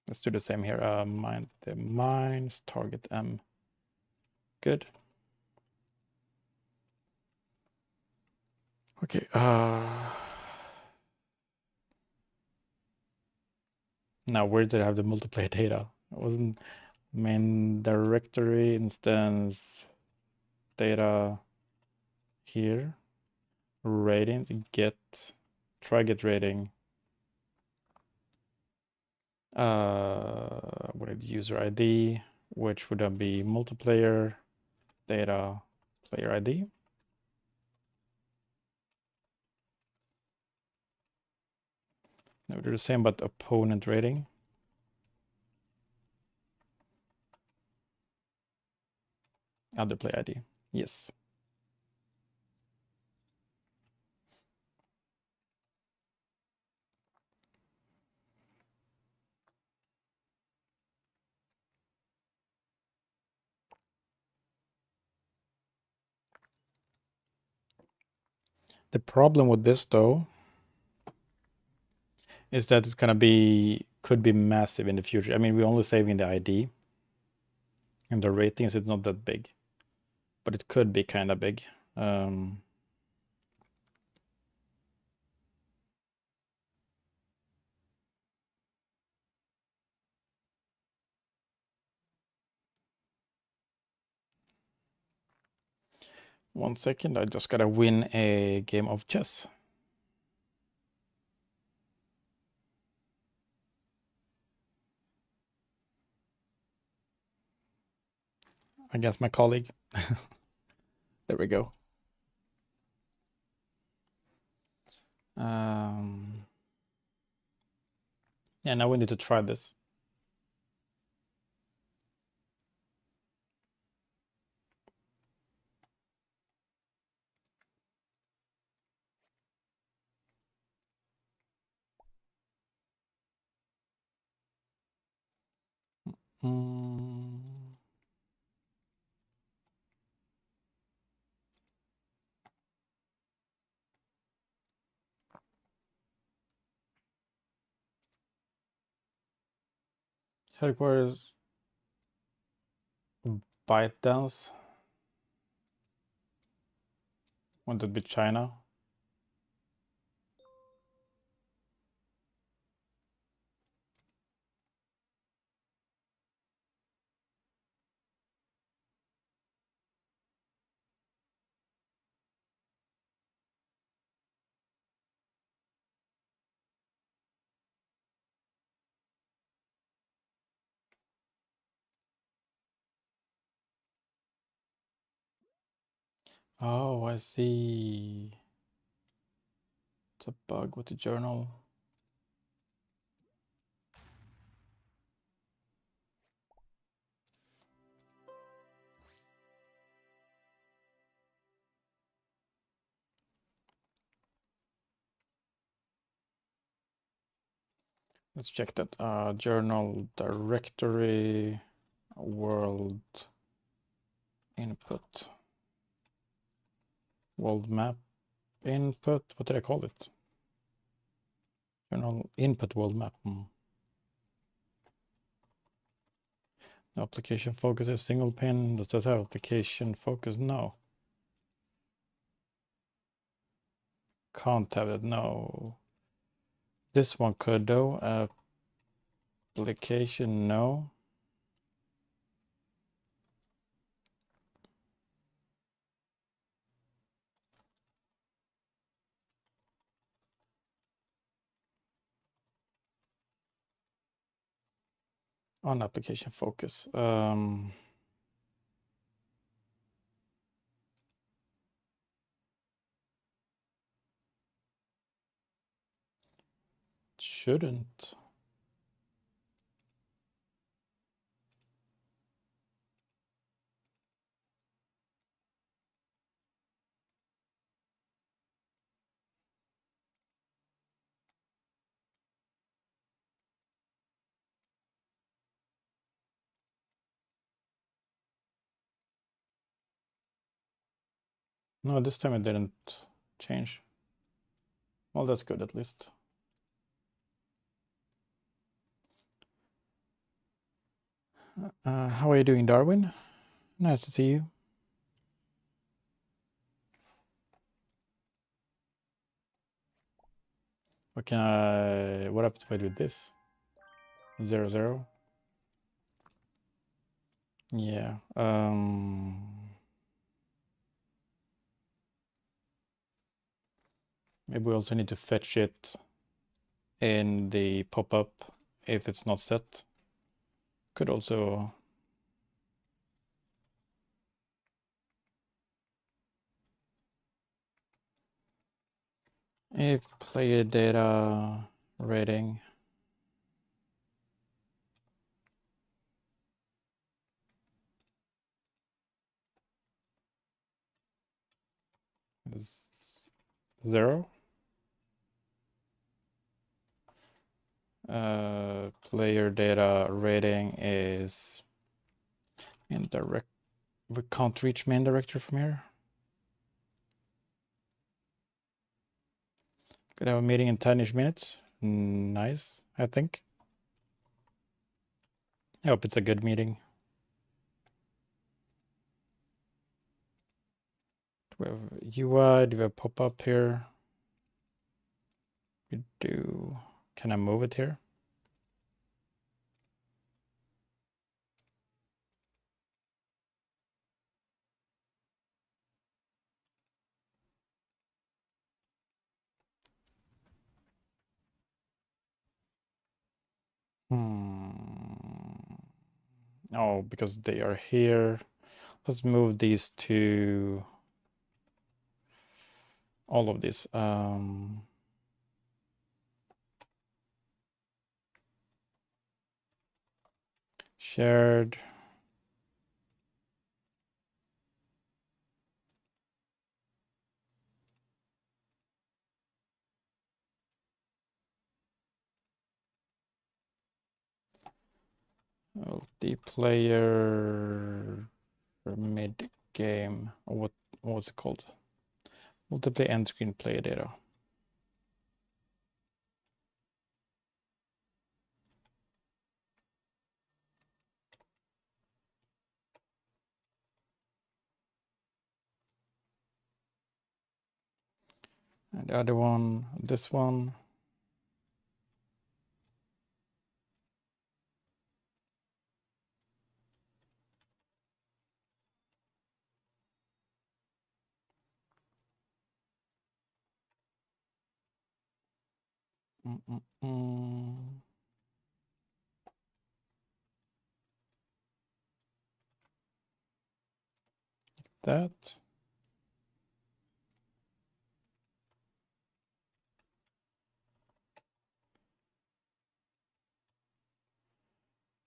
Let's do the same here. The mines target M. Good. Okay. Now where did I have the multiplayer data? It wasn't main directory instance data here. Rating try get rating. What is user ID, which would then be multiplayer data player ID. Now we do the same, but opponent rating. Other player ID. Yes. The problem with this though is that it's gonna could be massive in the future. I mean, we're only saving the ID and the rating, so it's not that big, but it could be kind of big. 1 second, I just gotta win a game of chess. Against my colleague. There we go. Yeah, now we need to try this. Headquarters ByteDance. Wouldn't it be China? Oh, I see. It's a bug with the journal. Let's check that. Journal directory, world input, world map input. What did I call it? Journal input world map. Application focus is single pin. Does that have application focus? No. Can't have it. No. This one could though. Application, no. On application focus. Shouldn't. No, this time it didn't change. Well, that's good at least. How are you doing, Darwin? Nice to see you. What happens if I do this? 0, 0. Yeah. Maybe we also need to fetch it in the pop-up if it's not set. Could also if player data rating is 0. Player data rating is indirect. We can't reach main directory from here. Could have a meeting in 10-ish minutes. Nice, I think. I hope it's a good meeting. Do we have UI? Do we have pop-up here? We do. Can I move it here? Oh, because they are here. Let's move these to all of these. Shared. Multiplayer mid game. What's it called? Multiplayer end screen player data. And the other one, this one. That.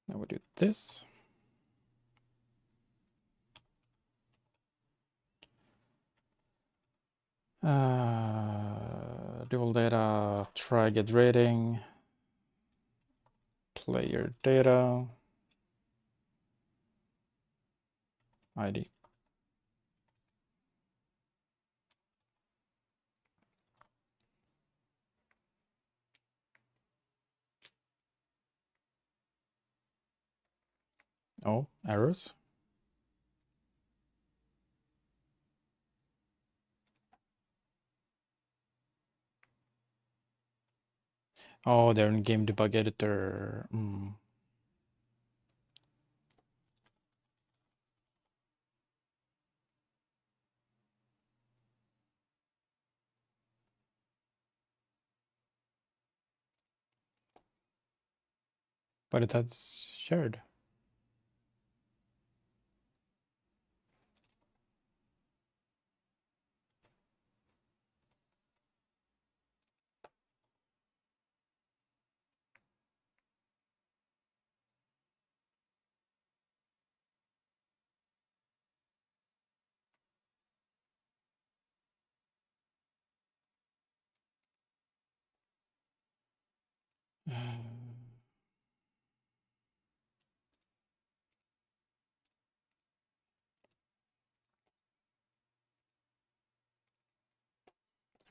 Now we do this. Dual data, try get rating, player data, ID. Oh, errors. Oh, they're in game debug editor. But it has shared.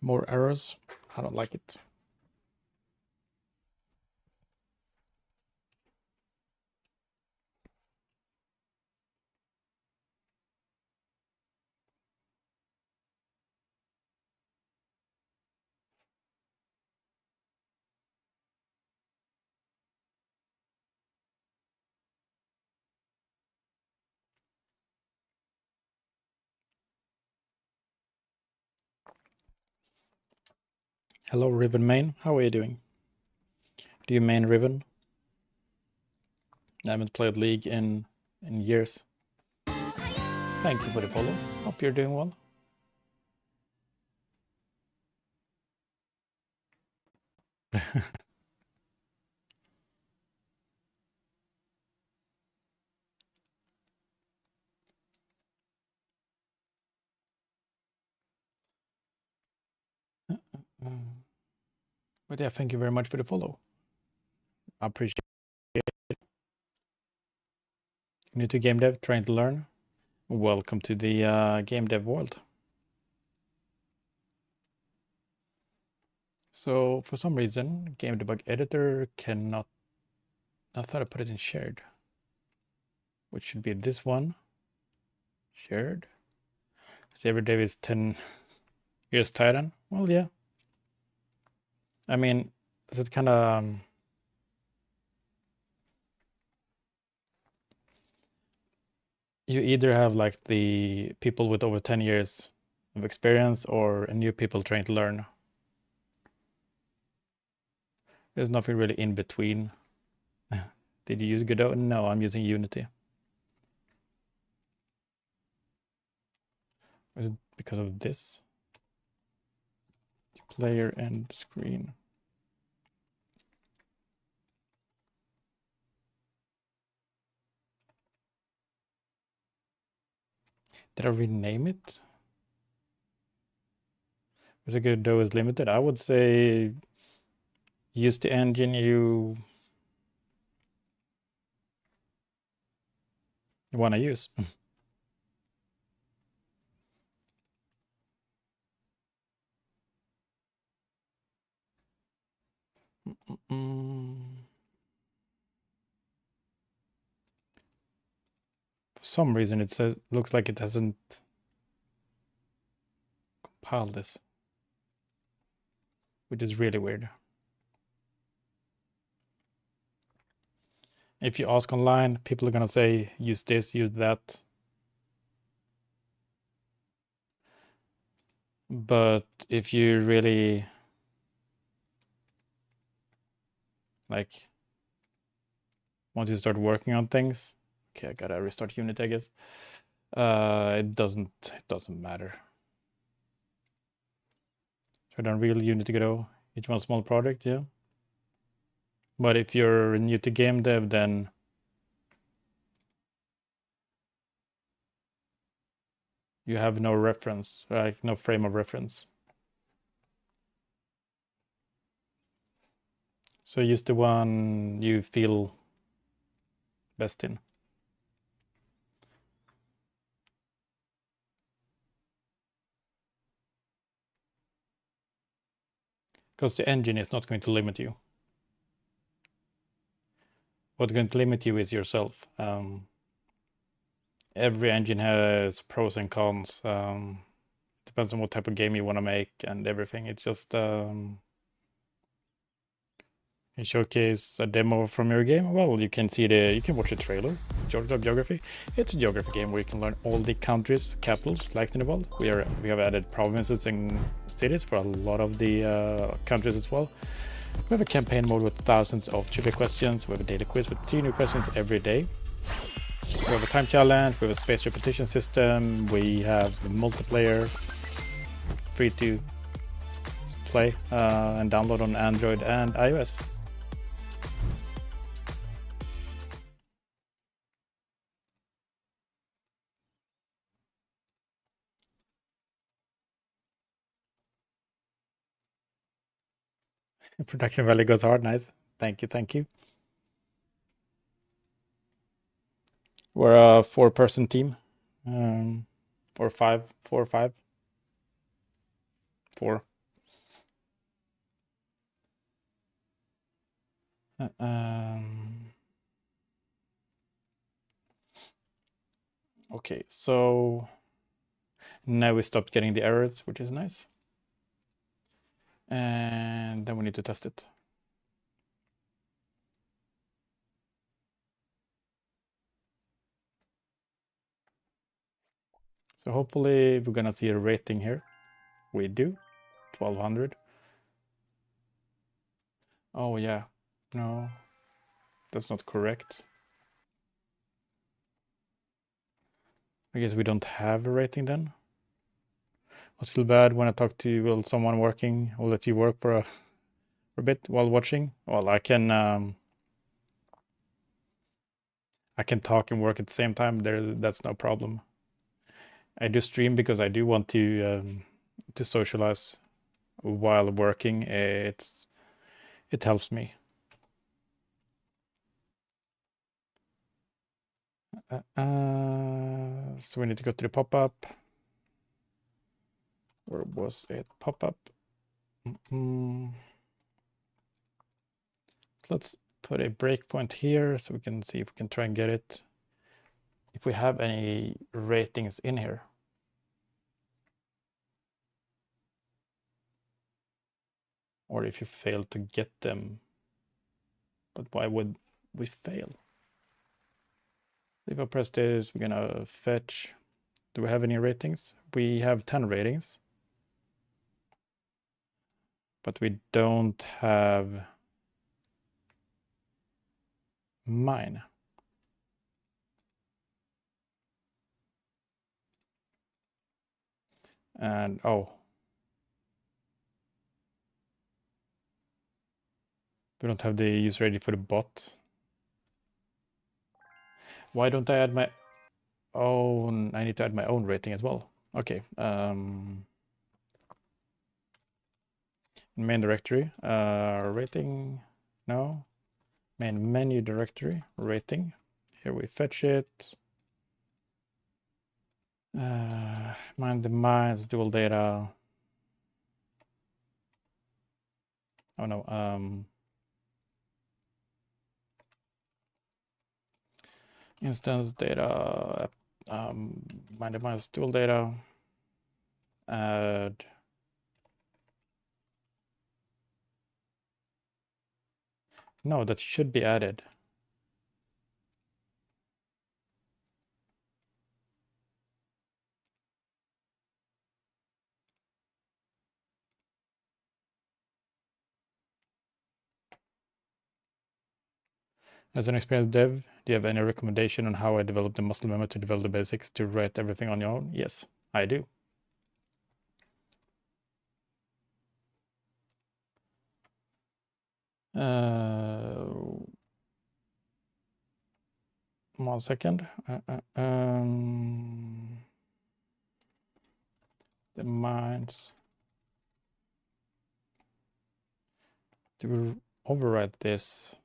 More errors. I don't like it. Hello, Riven main. How are you doing? Do you main Riven? I haven't played League in years. Thank you for the follow. Hope you're doing well. But yeah, thank you very much for the follow. I appreciate it. New to game dev, trying to learn. Welcome to the game dev world. So for some reason, game debug editor cannot. I thought I put it in shared, which should be this one. Shared. See, every day is 10 years Titan. Well, yeah. I mean, is it kind of you either have like the people with over 10 years of experience or new people trying to learn. There's nothing really in between. Did you use Godot? No, I'm using Unity. Is it because of this? Player and screen. Did I rename it? Is it Godot is limited? I would say use the engine you want to use. For some reason, it says looks like it hasn't compiled this, which is really weird. If you ask online, people are gonna say use this, use that. But if you really like once you start working on things, okay, I gotta restart Unity, I guess. It doesn't matter. So then real Unity Godot, each one small project, yeah. But if you're new to game dev, then You have no reference, like no frame of reference. So use the one you feel best in. Because the engine is not going to limit you. What's going to limit you is yourself. Every engine has pros and cons. Depends on what type of game you want to make and everything. It's just you showcase a demo from your game. Well, you can watch the trailer. JordGlobe Geography. It's a geography game where you can learn all the countries, capitals, like in the world. We have added provinces and cities for a lot of the countries as well. We have a campaign mode with thousands of trivia questions. We have a daily quiz with 3 new questions every day. We have a time challenge. We have a space repetition system. We have multiplayer, free to play and download on Android and iOS. Production value goes hard. Nice. Thank you. Thank you. We're a 4-person team. Or 5. 4 or 5. 4. Okay, so now we stopped getting the errors, which is nice. And then we need to test it. So hopefully we're gonna see a rating here. We do. 1200. Oh yeah. No, that's not correct. I guess we don't have a rating then. I feel bad when I talk to someone working. I'll let you work for a bit while watching. Well, I can talk and work at the same time. That's no problem. I do stream because I do want to socialize while working. It helps me. So we need to go to the pop-up. Where was it? Pop-up. Let's put a breakpoint here so we can see if we can try and get it. If we have any ratings in here. Or if you fail to get them. But why would we fail? If I press this, we're gonna fetch. Do we have any ratings? We have 10 ratings. But we don't have mine. And oh. We don't have the user ID for the bot. Why don't I add my own? I need to add my own rating as well. Okay. Main directory, rating, no. Main menu directory, rating. Here we fetch it. Mind the mines, dual data. Oh no. Instance data. Mind the mines, dual data. Add. No, that should be added. As an experienced dev, do you have any recommendation on how I develop the muscle memory to develop the basics to write everything on your own? Yes, I do. One second. the mines. Do we override this?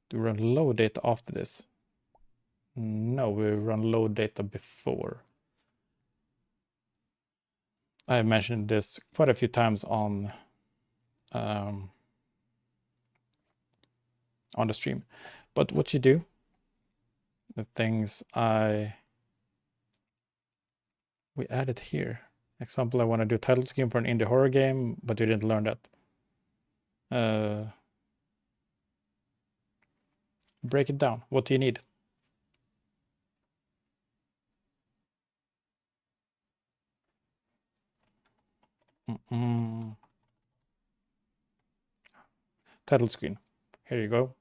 Do we run load data after this? No, we run load data before. I mentioned this quite a few times on the stream. But what you do, the things we added here. Example, I want to do title scheme for an indie horror game, but you didn't learn that. Break it down. What do you need? Title screen. Here you go.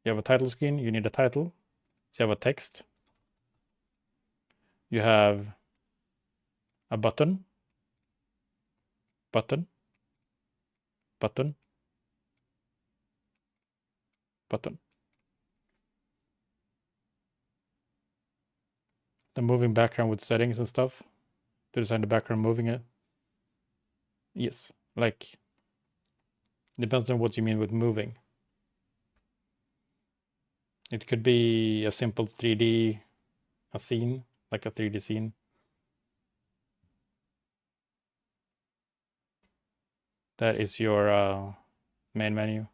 You have a title screen. You need a title. So you have a text. You have a button. Button. Button. Button. The moving background with settings and stuff to design the background moving it. Yes, like depends on what you mean with moving. It could be a simple 3D, a scene, like a 3D scene. That is your main menu.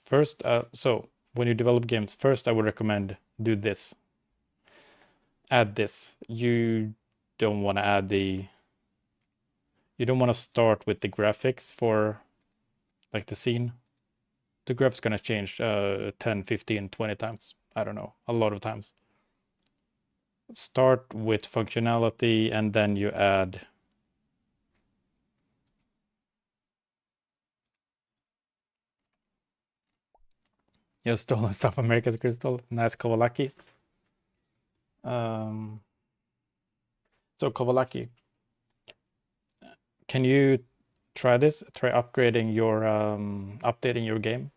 First, so when you develop games, first I would recommend do this. Add this. You don't want to add the... You don't want to start with the graphics for like the scene. The graphics gonna change 10, 15, 20 times. I don't know, a lot of times. Start with functionality and then you add... You stolen South America's crystal. Nice, Kowalaki. So Kowalaki, can you try this? Try upgrading your, updating your game.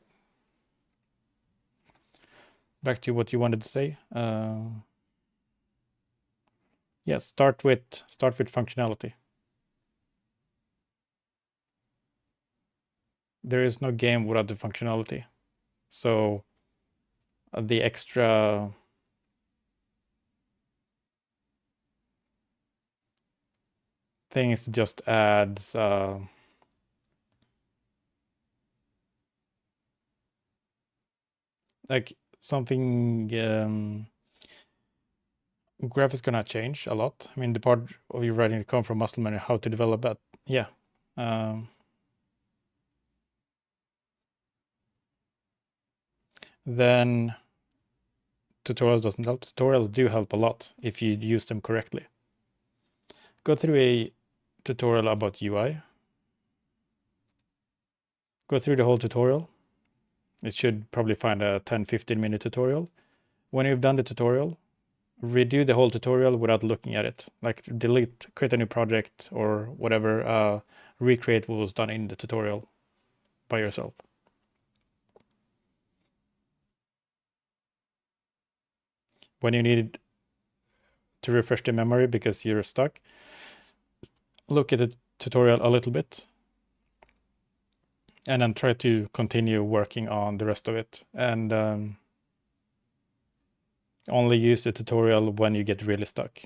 Back to what you wanted to say. Yes, start with functionality. There is no game without the functionality. So the extra things just adds like something graphics gonna change a lot. I mean, the part of you writing the code from Muscleman, how to develop that. Yeah. Then tutorials doesn't help. Tutorials do help a lot if you use them correctly. Go through a tutorial about UI. Go through the whole tutorial. It should probably find a 10-15 minute tutorial. When you've done the tutorial, redo the whole tutorial without looking at it. Like delete, create a new project or whatever, recreate what was done in the tutorial by yourself. When you need to refresh the memory because you're stuck, look at the tutorial a little bit and then try to continue working on the rest of it, and only use the tutorial when you get really stuck.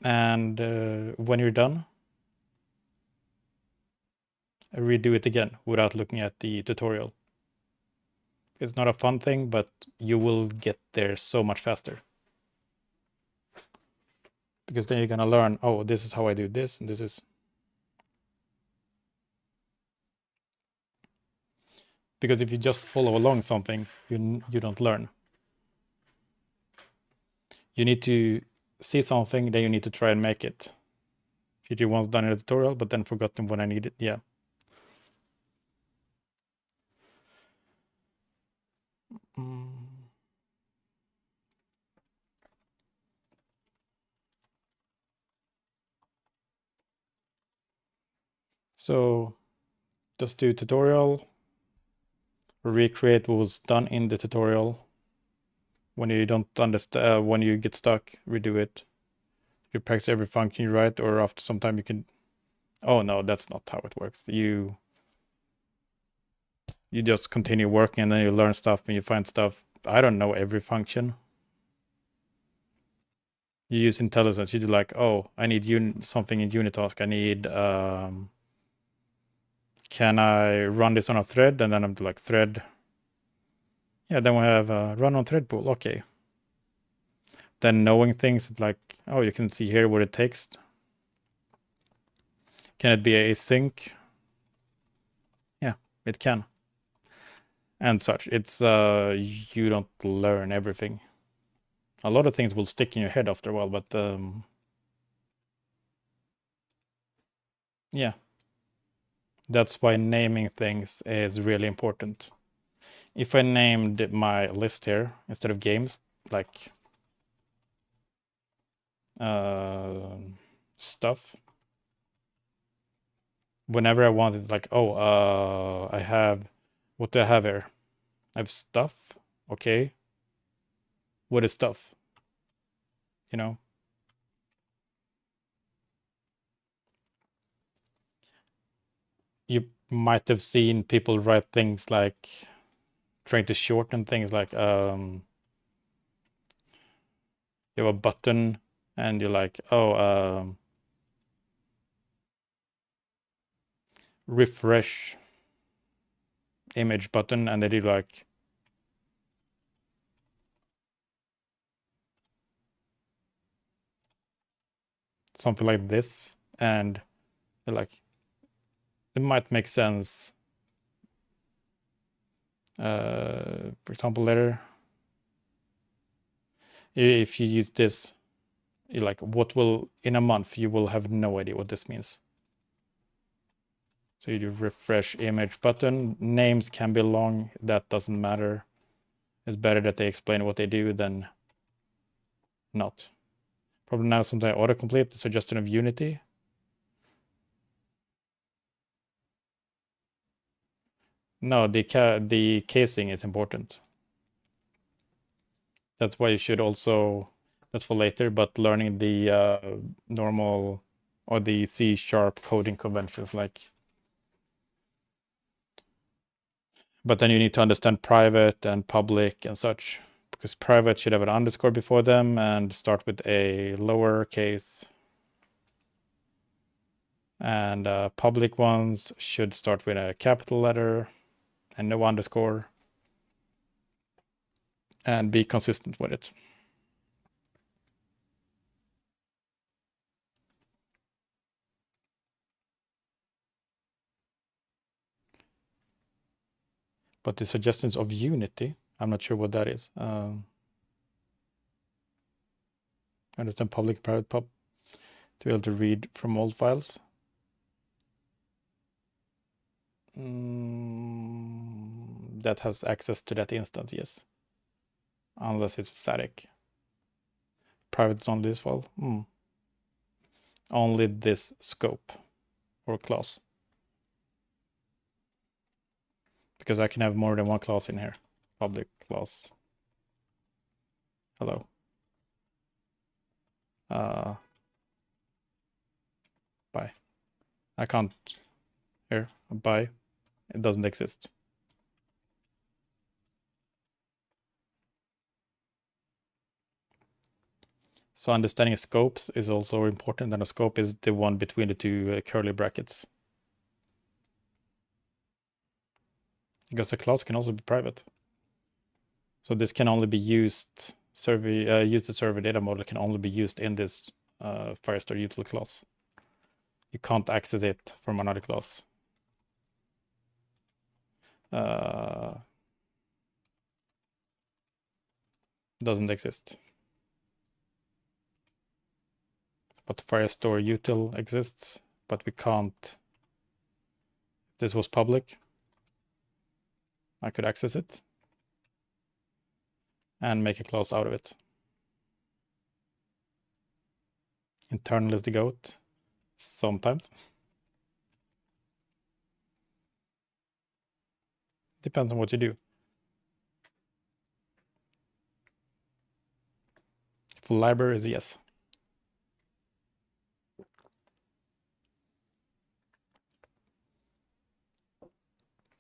And when you're done, redo it again without looking at the tutorial. It's not a fun thing, but you will get there so much faster. Because then you're gonna learn, oh, this is how I do this, and this is... Because if you just follow along something, you don't learn. You need to see something, then you need to try and make it. If once done in a tutorial, but then forgotten when I need it, yeah. So just do tutorial, recreate what was done in the tutorial. When you don't understand, when you get stuck, redo it. You practice every function you write, or after some time you can. Oh no, that's not how it works. You just continue working, and then you learn stuff and you find stuff. I don't know every function. You use intelligence. You do like, oh, I need something in Unitask. I need. Can I run this on a thread? And then I'm like thread. Yeah, then we have run on thread pool. Okay. Then knowing things like, oh, you can see here what it takes. Can it be async? Yeah, it can. And such. It's you don't learn everything. A lot of things will stick in your head after a while, but yeah. That's why naming things is really important. If I named my list here instead of games, like stuff, whenever I wanted, like, oh, I have, what do I have here? I have stuff. Okay. What is stuff? You know? You might have seen people write things like trying to shorten things like you have a button and you're like, oh, refresh image button, and they do like something like this, and they're like, it might make sense. For example, later, if you use this, you're like, what will, in a month, you will have no idea what this means. So you do refresh image button. Names can be long. That doesn't matter. It's better that they explain what they do than not. Probably now sometimes autocomplete the suggestion of Unity. No, the casing is important. That's why you should also, that's for later, but learning the normal or the C# coding conventions, like. But then you need to understand private and public and such, because private should have an underscore before them and start with a lower case. And public ones should start with a capital letter and no underscore, and be consistent with it. But the suggestions of Unity, I'm not sure what that is. Understand public, private, pub, to be able to read from old files. That has access to that instance, yes. Unless it's static. Private is only this file. Only this scope or class. Because I can have more than one class in here. Public class. Hello. Bye. I can't. Here, bye. It doesn't exist. So understanding scopes is also important, and a scope is the one between the two curly brackets. Because a class can also be private. So this can only be used, the server data model can only be used in this Firestore util class. You can't access it from another class. Doesn't exist. But Firestore util exists, but we can't. If this was public, I could access it and make a class out of it. Internal is the goat, sometimes. Depends on what you do. For libraries, yes.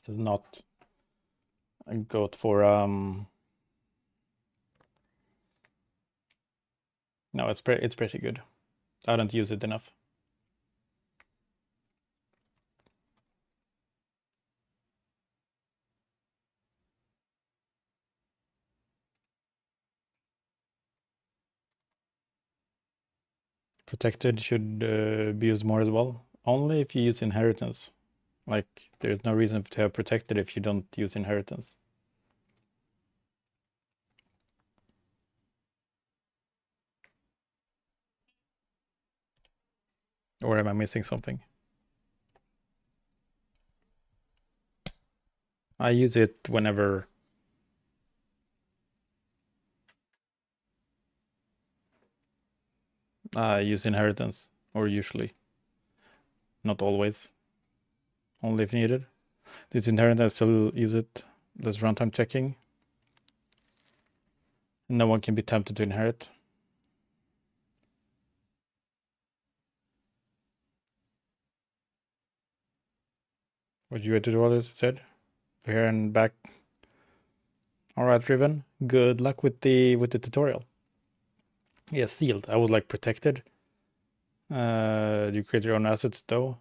It's not a goat for no, it's pretty good. I don't use it enough. Protected should be used more as well. Only if you use inheritance. Like, there's no reason to have protected if you don't use inheritance. Or am I missing something? I use it whenever I use inheritance, or usually. Not always. Only if needed. This inheritance, I still use it. There's runtime checking. No one can be tempted to inherit. What you tutorial said? Here and back. All right, Riven. Good luck with the tutorial. Yeah, sealed. I was like protected. You create your own assets though.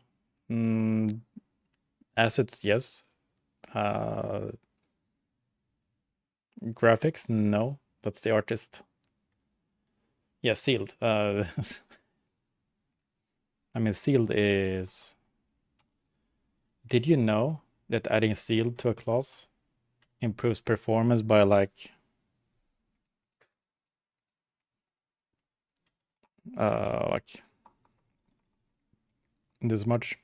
Assets, yes. Graphics, no. That's the artist. Yeah, sealed. I mean, sealed is. Did you know that adding sealed to a class improves performance by like this much?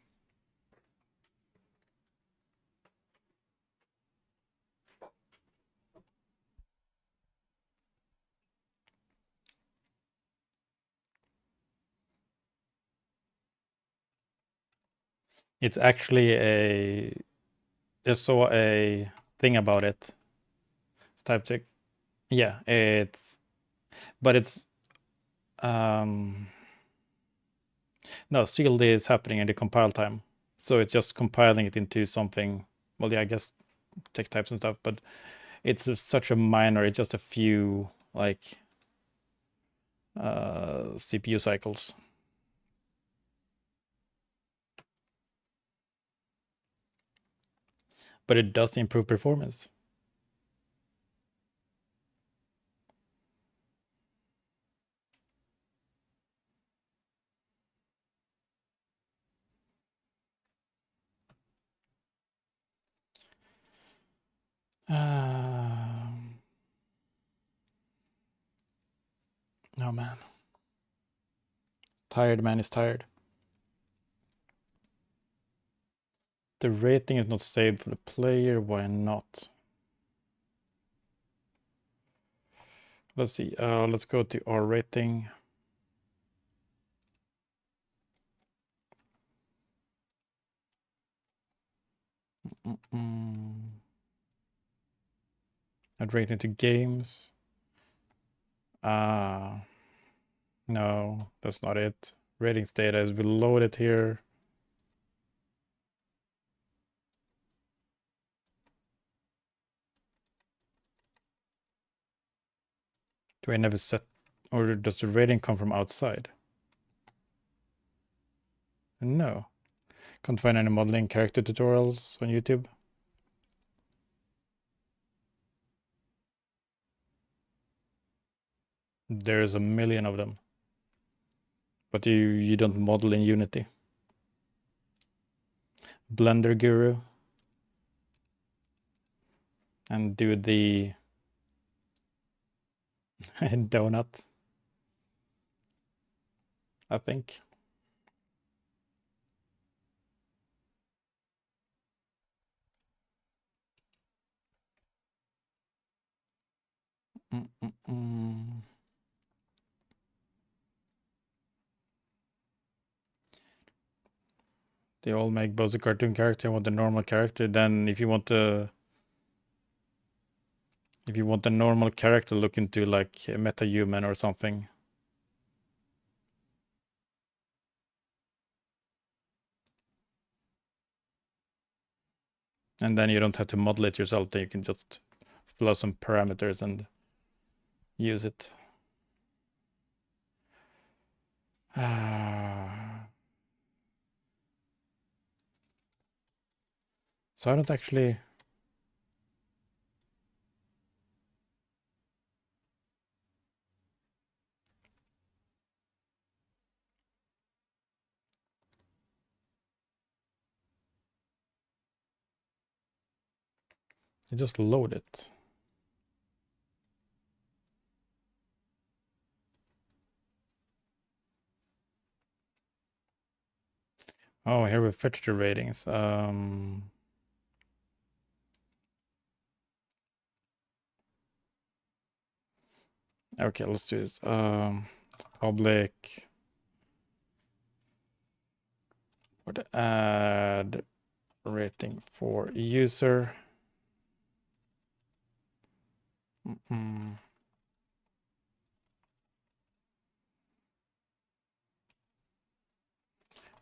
It's actually a. Just saw a thing about it. It's type check. Yeah, but it's no, sealed is happening in the compile time. So it's just compiling it into something. Well, yeah, I guess text types and stuff, but it's such a minor. It's just a few like CPU cycles. But it does improve performance. Oh man. Tired man is tired. The rating is not saved for the player. Why not? Let's see. Let's go to our rating. Add rating to games. No, that's not it. Ratings data is below it here. Do I never set, or does the rating come from outside? No. Can't find any modeling character tutorials on YouTube. There's a million of them. But you don't model in Unity. Blender Guru. And do the donut, I think. They all make both the cartoon character and the normal character. Then if you want to If you want a normal character, look into like MetaHuman or something. And then you don't have to model it yourself. Then you can just flow some parameters and use it. So I don't actually... You just load it. Oh, here we fetch the ratings. Okay, let's do this. Public for the add rating for user.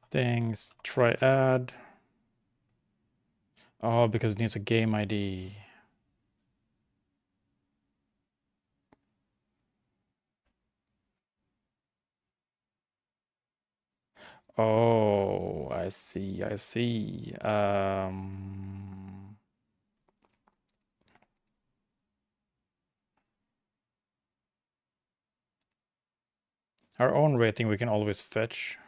Things, try add. Oh, because it needs a game ID. Oh, I see, I see. Our own rating we can always fetch,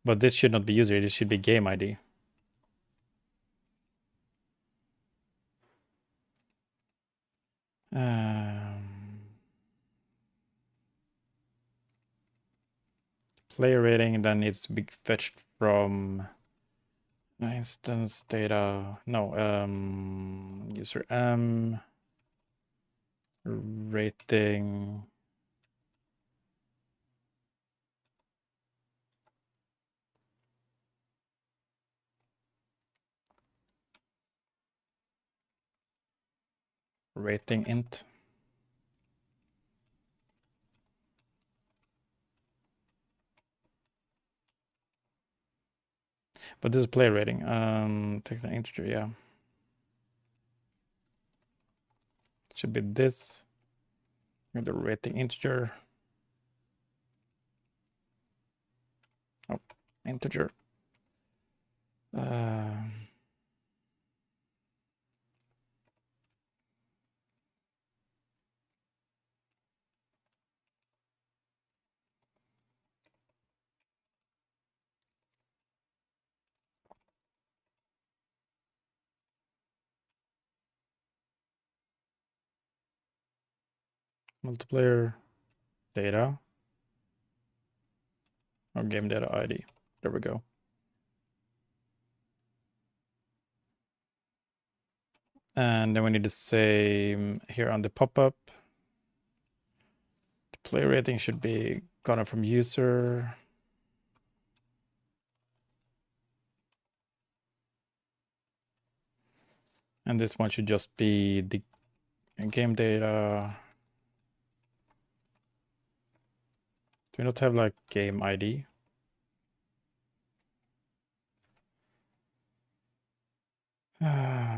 but this should not be user, this should be game ID. Player rating then needs to be fetched from instance data. No, user M rating. Rating int. But this is player rating. Take the integer, yeah. It should be this. The rating integer. Oh, integer. Multiplayer data. Or game data ID. There we go. And then we need the same here on the pop-up. The player rating should be gotten from user. And this one should just be the game data. Do we not have like game ID?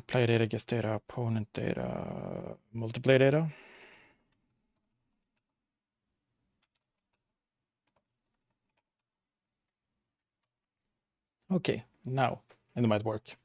Player data, guest data, opponent data, multiplayer data. Okay, now it might work.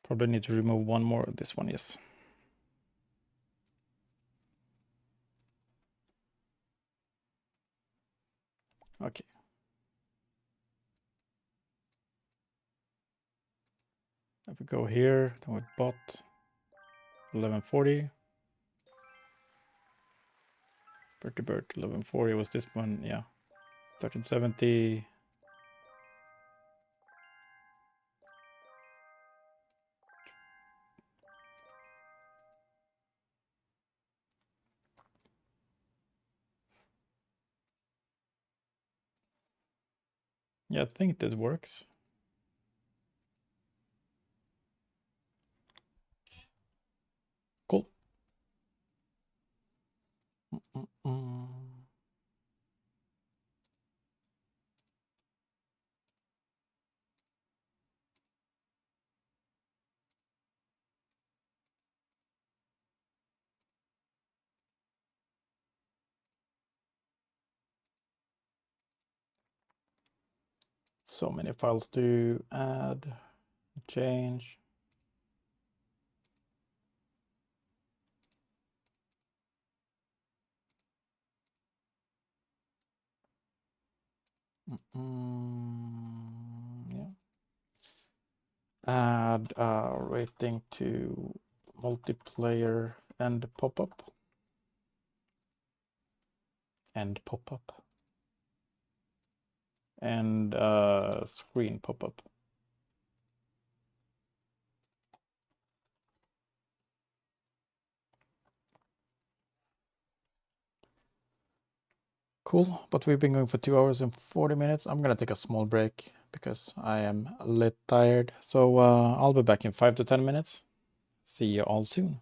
Probably need to remove one more of this one, yes. Okay. If we go here, then we bought 1140. Bertie Bert 1140 was this one, yeah. 1370. Yeah, I think this works. Cool. So many files to add, change. Yeah. Add rating to multiplayer and pop-up. And pop-up. And screen pop-up. Cool, but we've been going for 2 hours and 40 minutes. I'm gonna take a small break because I am a little tired. So I'll be back in 5 to 10 minutes. See you all soon.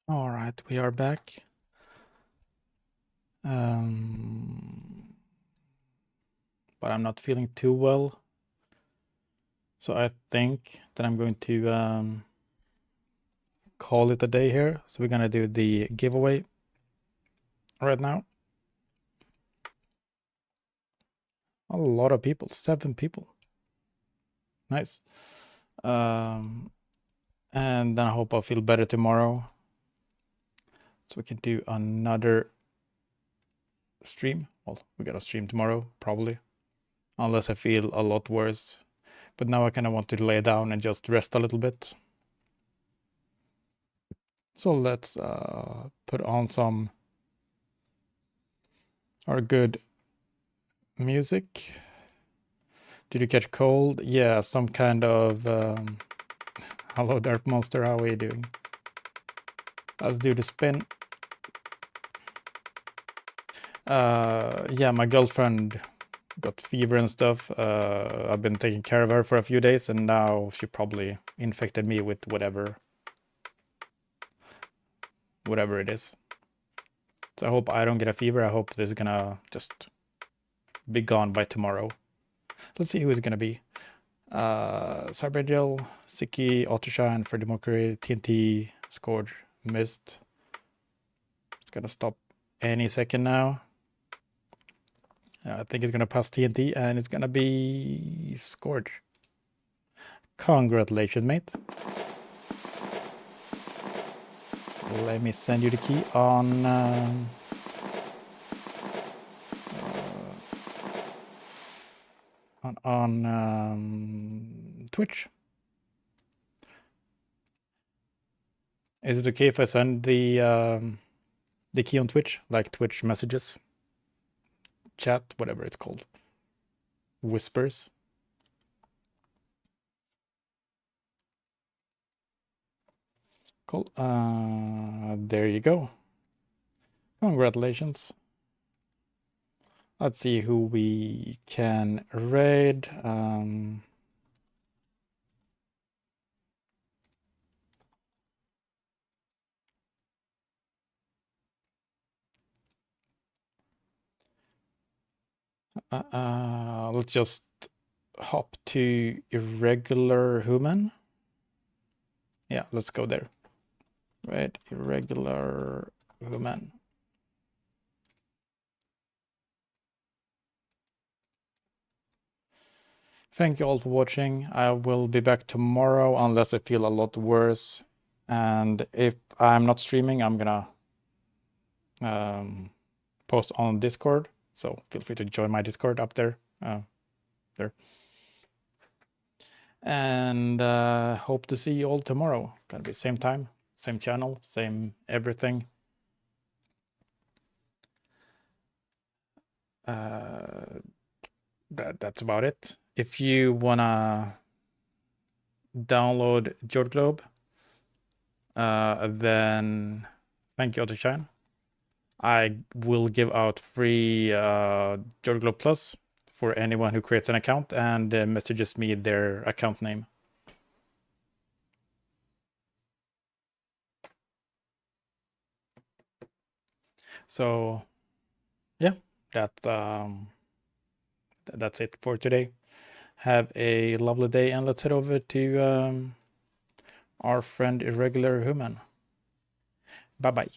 All right, we are back. But I'm not feeling too well. So I think that I'm going to call it a day here. So we're gonna do the giveaway right now. A lot of people, 7 people. Nice. And then I hope I'll feel better tomorrow. So we can do another stream. Well, we got a stream tomorrow, probably. Unless I feel a lot worse. But now I kind of want to lay down and just rest a little bit. So let's put on some our good music. Did you catch cold? Yeah, some kind of hello Dark Monster, how are you doing? Let's do the spin. Yeah, my girlfriend got fever and stuff. I've been taking care of her for a few days, and now she probably infected me with whatever it is. So I hope I don't get a fever. I hope this is gonna just be gone by tomorrow. Let's see who it's gonna be. Cybergel, Siki, Ottershine, Freddie Mercury, TNT, Scourge, Mist. It's gonna stop any second now. I think it's gonna pass TNT and it's gonna be Scourge. Congratulations, mate. Let me send you the key on Twitch. Is it okay if I send the key on Twitch, like Twitch messages, chat, whatever it's called, whispers? Cool. There you go. Congratulations. Let's see who we can raid. Let's just hop to irregular human. Yeah, let's go there. Right, irregular human. Thank you all for watching. I will be back tomorrow unless I feel a lot worse. And if I'm not streaming, I'm gonna post on Discord. So feel free to join my Discord up there. There. And hope to see you all tomorrow. Gonna be same time, same channel, same everything. That's about it. If you wanna download JordGlobe, then thank you, Ottershine. I will give out free JordGlobe Plus for anyone who creates an account and messages me their account name. So yeah, that's it for today. Have a lovely day, and let's head over to our friend Irregular Human. Bye bye.